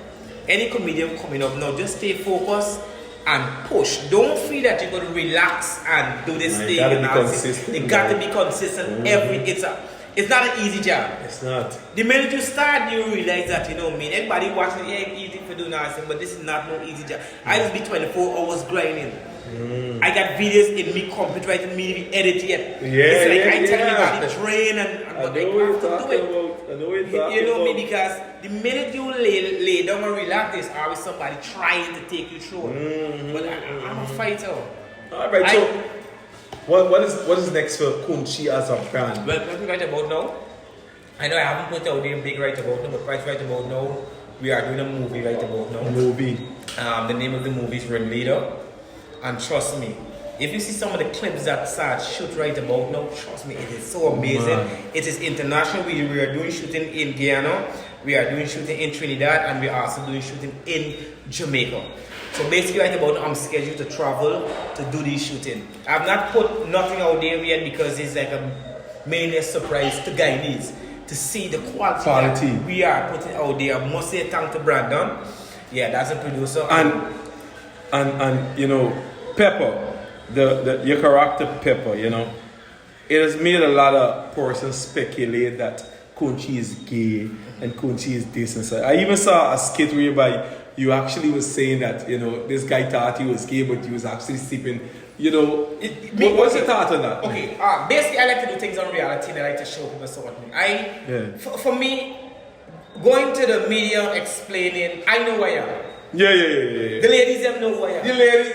Any comedian coming up now, just stay focused and push. Don't feel that you're going to relax and do this thing. You got to be consistent. You got to be consistent. It's not an easy job. It's not. The minute you start, you realize that, everybody watching, it's easy for doing nothing, but this is not no easy job. I just be 24 hours grinding. I got videos in me copyrighting me edit yet. I tell you about the train and what I have to do it. I know what You know me, because the minute you lay down and relax, there's always somebody trying to take you through. But I'm a fighter. Alright, so what is next for Kunchi as a brand? Well, what we right about now? I know I haven't put out there big right about now, but right about now, we are doing a movie right about now. The name of the movie is Ringleader. And trust me, if you see some of the clips that start shoot right about now, trust me, it is so amazing. It is international. We are doing shooting in Guyana, we are doing shooting in Trinidad, and we are also doing shooting in Jamaica. So basically right about now, I'm scheduled to travel to do this shooting. I've not put nothing out there yet because it's like a mainly surprise to Guyanese to see the quality that we are putting out there. I must say thank to Brandon. Yeah, that's a producer. And you know, Pepper, your character Pepper, you know, it has made a lot of persons speculate that Kunchi is gay and Kunchi is this and so. I even saw a skit whereby you actually was saying that, you know, this guy thought he was gay, but he was actually sleeping. You know, what's your thought on that? Okay, basically I like to do things on reality and I like to show people something. For me, going to the media explaining, I know who I am. Yeah. The ladies them know who I am. The ladies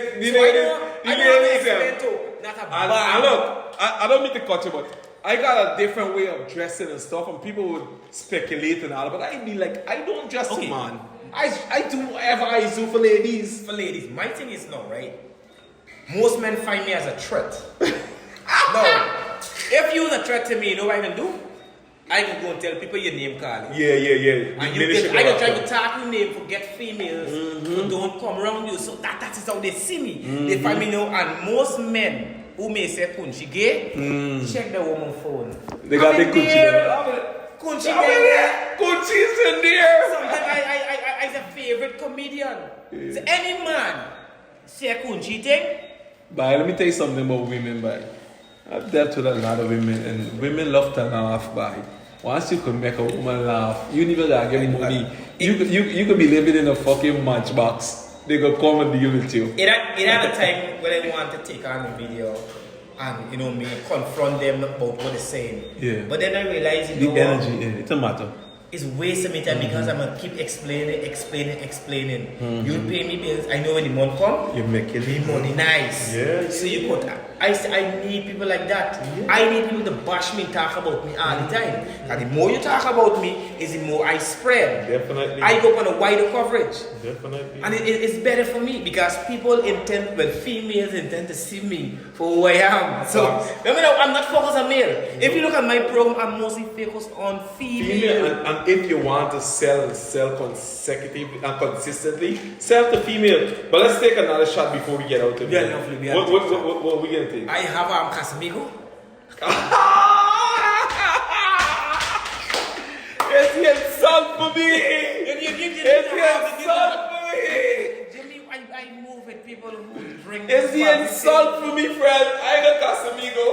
explain to, not a bad. And look, I don't mean to cut you, but I got a different way of dressing and stuff, and people would speculate and all, but I be like, I don't dress to man. I do whatever I do for ladies. For ladies, my thing is no, right? Most men find me as a threat. No. If you're a threat to me, you know what I can do? I can go and tell people your name, Carly. Yeah. And I can try to talk your name, forget females who don't come around you. So that is how they see me. They find me now. And most men who may say Kunchi gay, check the woman's phone. They got the Kunchi. Kunchi there. Kunchi's in there. Sometimes I a favorite comedian. So any man say Kunchi thing. But let me tell you something about women, boy. I've dealt with a lot of women, and women love to laugh, boy. Once you can make a woman laugh, you need to get money. You could be living in a fucking matchbox. They could come and deal with you. It had a time when I want to take on a video and, you know, me confront them about what they're saying. Yeah. But then I realized, the energy, it's a matter. It's wasting me time because I'm gonna keep explaining. You pay me bills. I know when the month come, you make it. The money nice. Yeah. So you put. I need people like that. Yeah. I need people to bash me, talk about me all the time. And the more you talk about me, is the more I spread. Definitely. I go on a wider coverage. Definitely. And it's better for me because females intend to see me for who I am. So let me know, I'm not focused on male. If you look at my program, I'm mostly focused on female. And if you want to sell consecutively and consistently, sell to female. But let's take another shot before we get out of here. Yeah, lovely. What are we gonna take? I have Casamigo. It's the insult for me. It's the insult for me. Jimmy, I move with people who drink. It's the insult for me, friend. I got Casamigo.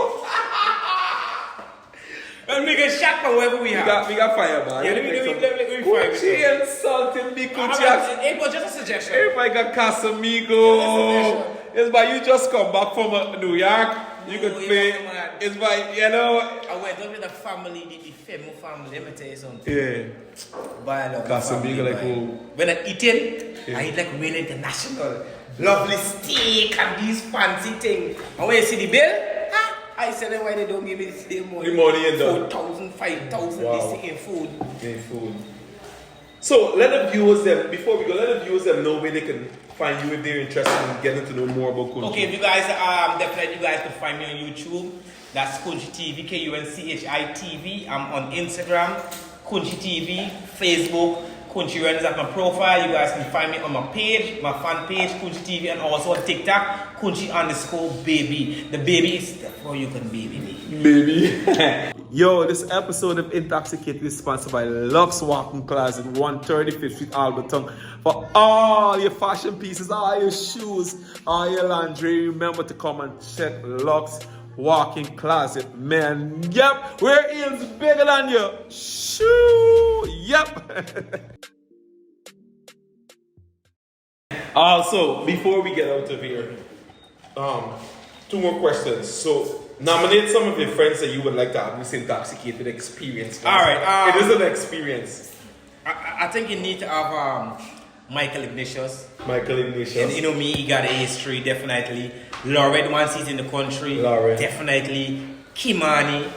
And we get shot for wherever we have. We got fire, man. Yeah, let me fire. Kunchi insulting me, Kunchi. It was just a suggestion. If I got Casamigo, it's by you just come back from New York. You could play. It's by, you know. I went up with the family, the family family. Let me tell you something. Yeah. But I love Casamigo, like who? When I eat it, I eat like real international. Lovely steak and these fancy things. And when you see the bill, I said, why they don't give me the same money? The money in there. 4,000, 5,000, wow. This in food. In food. So let the viewers them, before we go, let the viewers them know where they can find you if they're interested in getting to know more about Kunchi. Okay, if you guys, definitely you guys can find me on YouTube. That's Kunchi TV, Kunchi TV. I'm on Instagram, Kunchi TV, Facebook, Kunchi Runs at my profile. You guys can find me on my page, my fan page, Kunchi TV, and also on TikTok, Kunchi_baby. The baby is before you can baby me. Baby. Yo, this episode of Intoxicated is sponsored by Lux Walking Closet, 135th Street, Alberton. For all your fashion pieces, all your shoes, all your laundry, remember to come and check Lux Walking Closet, man. Yep, wear heels bigger than you. Shoo. Yep. Also, before we get out of here, 2 more questions. So, nominate some of your friends that you would like to have this intoxicated experience. All right. It is an experience. I think you need to have Michael Ignatius. Michael Ignatius. And me, he got a history, definitely. Lauren, once he's in the country, definitely. Kimani,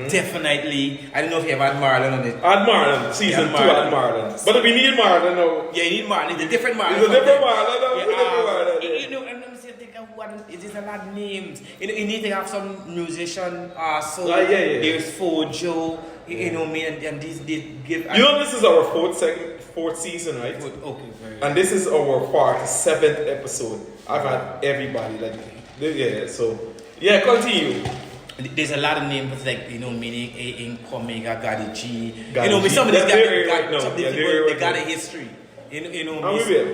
definitely. I don't know if you have had Marlon on it. Add Marlon, season 2 add Marlon. But we need Marlon now. Yeah, you need Marlon. It's a different Marlon. It's a different Marlon. You know, I'm thinking, it is a lot of names. You need to have some musician. So there's Fojo. You know me, and these they give. You know, this is our 4th season, right? Okay, very and this is our 47th episode. I've had everybody continue. There's a lot of names like meaning in Omega, Gadi G. Gadi G. Some of these guys they got a history.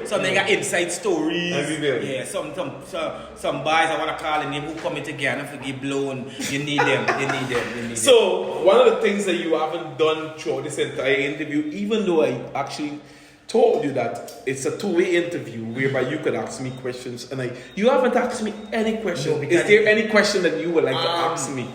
Some they got inside stories. Yeah, some boys I want to call a name who coming together for get blown. You need them. So one of the things that you haven't done throughout this entire interview, even though I actually told you that it's a 2-way interview whereby you could ask me questions, and you haven't asked me any question. Is there any question that you would like to ask me?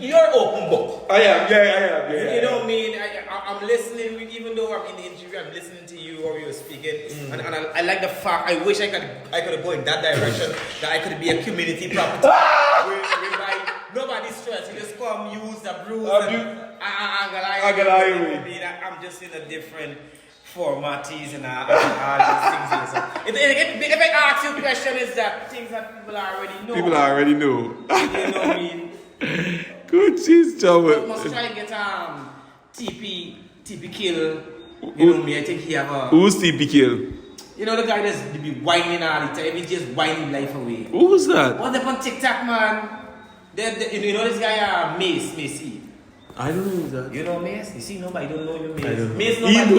You're an open book. I am. Yeah. You know what I mean? I'm listening, even though I'm in the interview, I'm listening to you or you're speaking, and I like the fact. I wish I could go in that direction. That I could be a community property whereby nobody's stressed. You just come, use the bruise. I'm just in a different formats and all these things. If I ask you a question, is that things that people already know. People already know. You know what I mean? Good cheese, Joe. Must try and get TP Kill. You know me, I think he have a... Who's TP Kill? You know the guy that's be whining all the time, he's just whining life away. Who's that? What's up on TikTok, man? You know this guy, Macy. I don't know who's that. You know Mace? You see nobody don't know you, Mace. I don't know. Mace,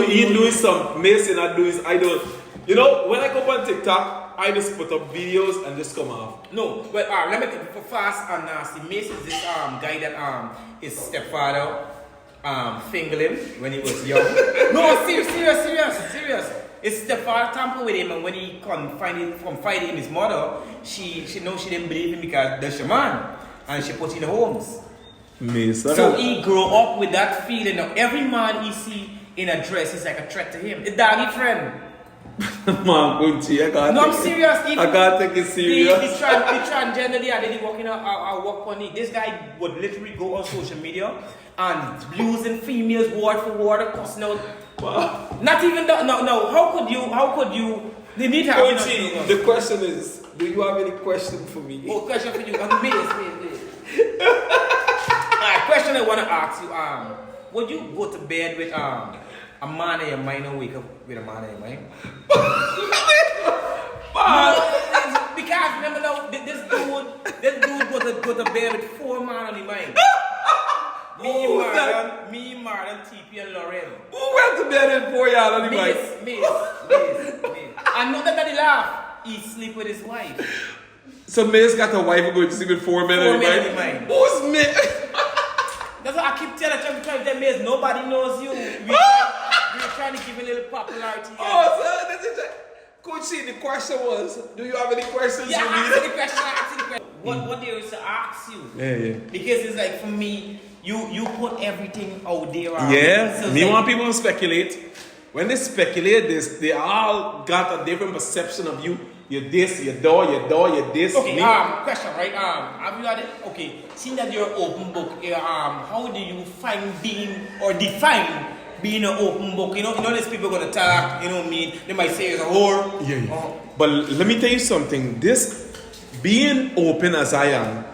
He doing some Mace and I do his idol. You know, when I go on TikTok, I just put up videos and just come off. No, but let me for fast and nasty. Mace is this guy that his stepfather fingered him when he was young. No, serious. His stepfather tampered with him, and when he come fighting his mother, she know she didn't believe him because that's your man, and she put him in the homes. Mace. So he grew up with that feeling of every man he see in a dress is like a threat to him. A doggy friend. Man, Kunchi, I'm serious. I can't take it serious. The transgender, they are walking out, walk on it. This guy would literally go on social media and using females word for word, cussing out. Wow. Not even that. No. How could you? They need to have. Kunchi, the question is, do you have any question for me? Oh, question for you. Please. Alright, question I want to ask you. Would you go to bed with a man in your mind or wake up with a man in your mind? Because remember now, this dude go to bed with 4 men on his mind. Me, Marlon, TP, and Lauren. Who went to bed with 4 y'all on his mind? Mace. And not that he laugh, he sleep with his wife. So Mace got a wife who going to sleep with 4 men on his mind? Who's Mace? That's what I keep telling them, Mace, nobody knows you. We're trying to give a little popularity. Kunchi, the question was, do you have any questions for me? I asked the question. What there is to ask you? Yeah. Because it's like, for me, you put everything out there. Yeah, so me want people to speculate. When they speculate this, they all got a different perception of you. You're this, you're this. Okay, question, right? Have you had it? Okay, seeing that you're an open book, how do you define being an open book? You know these people gonna talk, they might say it's a whore. Yeah. But let me tell you something. This being open as I am,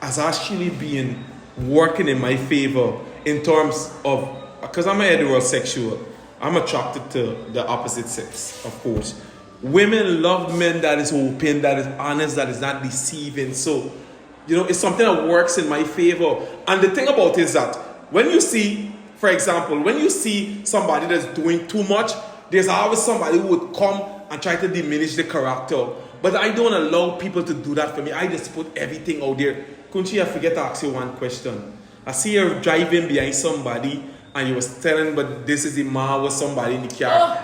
has actually been working in my favor in terms of, because I'm an heterosexual, I'm attracted to the opposite sex, of course. Women love men that is open, that is honest, that is not deceiving. So, it's something that works in my favor. And the thing about it is that when you see, for example, when you see somebody that's doing too much, there's always somebody who would come and try to diminish the character. But I don't allow people to do that for me. I just put everything out there. Kunchi, I forget to ask you one question. I see you driving behind somebody and you was telling, but this is the man with somebody in the car.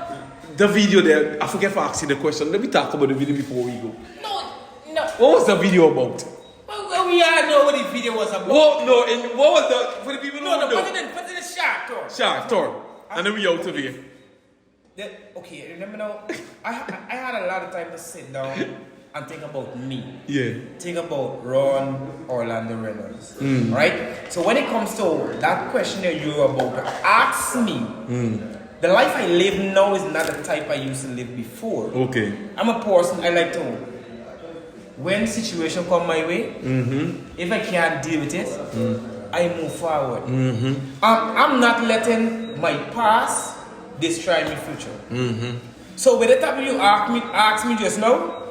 The video there, I forget to ask you the question. Let me talk about the video before we go. No. What was the video about? Well, we all know what the video was about. What? No, and what was the for the people who No, don't know? put it in shark tour. Shark tour. And then we out of here. Okay, remember now, I had a lot of time to sit down and think about me. Yeah. Think about Ron Orlando Reynolds. Right? So when it comes to that question that you're about to ask me, the life I live now is not the type I used to live before. Okay. I'm a person, I like to, when situation come my way, if I can't deal with it, I move forward. I'm not letting my past destroy my future. So with the time you ask me just now,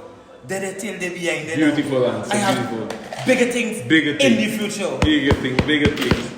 then I tell the behind the Beautiful answer. I have Beautiful. bigger things in the future. Bigger things.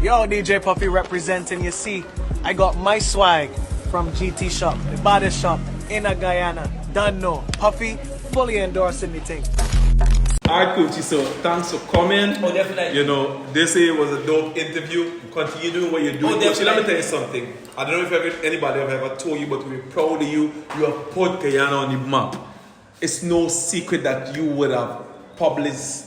Yo, DJ Puffy representing. You see, I got my swag from GT Shop, the baddest shop in Guyana. Don't know. Puffy fully endorsing the thing. Alright, Kunchi, so thanks for coming. Oh, definitely. You know, this here was a dope interview. Continue doing what you're doing. Oh, Kunchi, let me definitely. tell you something. I don't know if anybody have ever told you, but we're proud of you. You have put Guyana on the map. It's no secret that you would have published,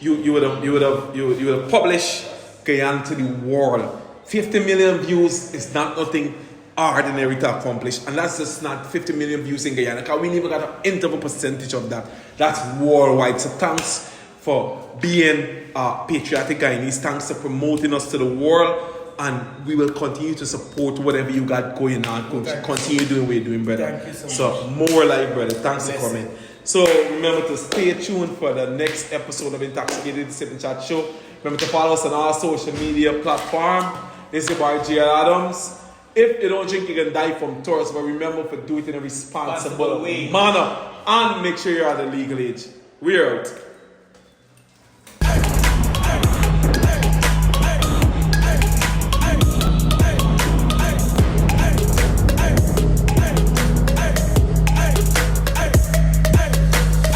you would have published Guyana to the world. 50 million views is not nothing ordinary to accomplish, and that's just not 50 million views in Guyana, because we never got an nth of a percentage of that. That's worldwide. So thanks for being patriotic Guyanese. Thanks for promoting us to the world, and we will continue to support whatever you got going on. Continue doing what you're doing, brother. Thank you so much. More life, brother. Thanks for Bless coming. you. So remember to stay tuned for the next episode of Intoxicated, the Sip&Chat show. Remember to follow us on our social media platform. This is your boy J. Adams. If you don't drink, you can die from thirst. But remember to do it in a responsible way. manner. And make sure you're at the legal age. We're out.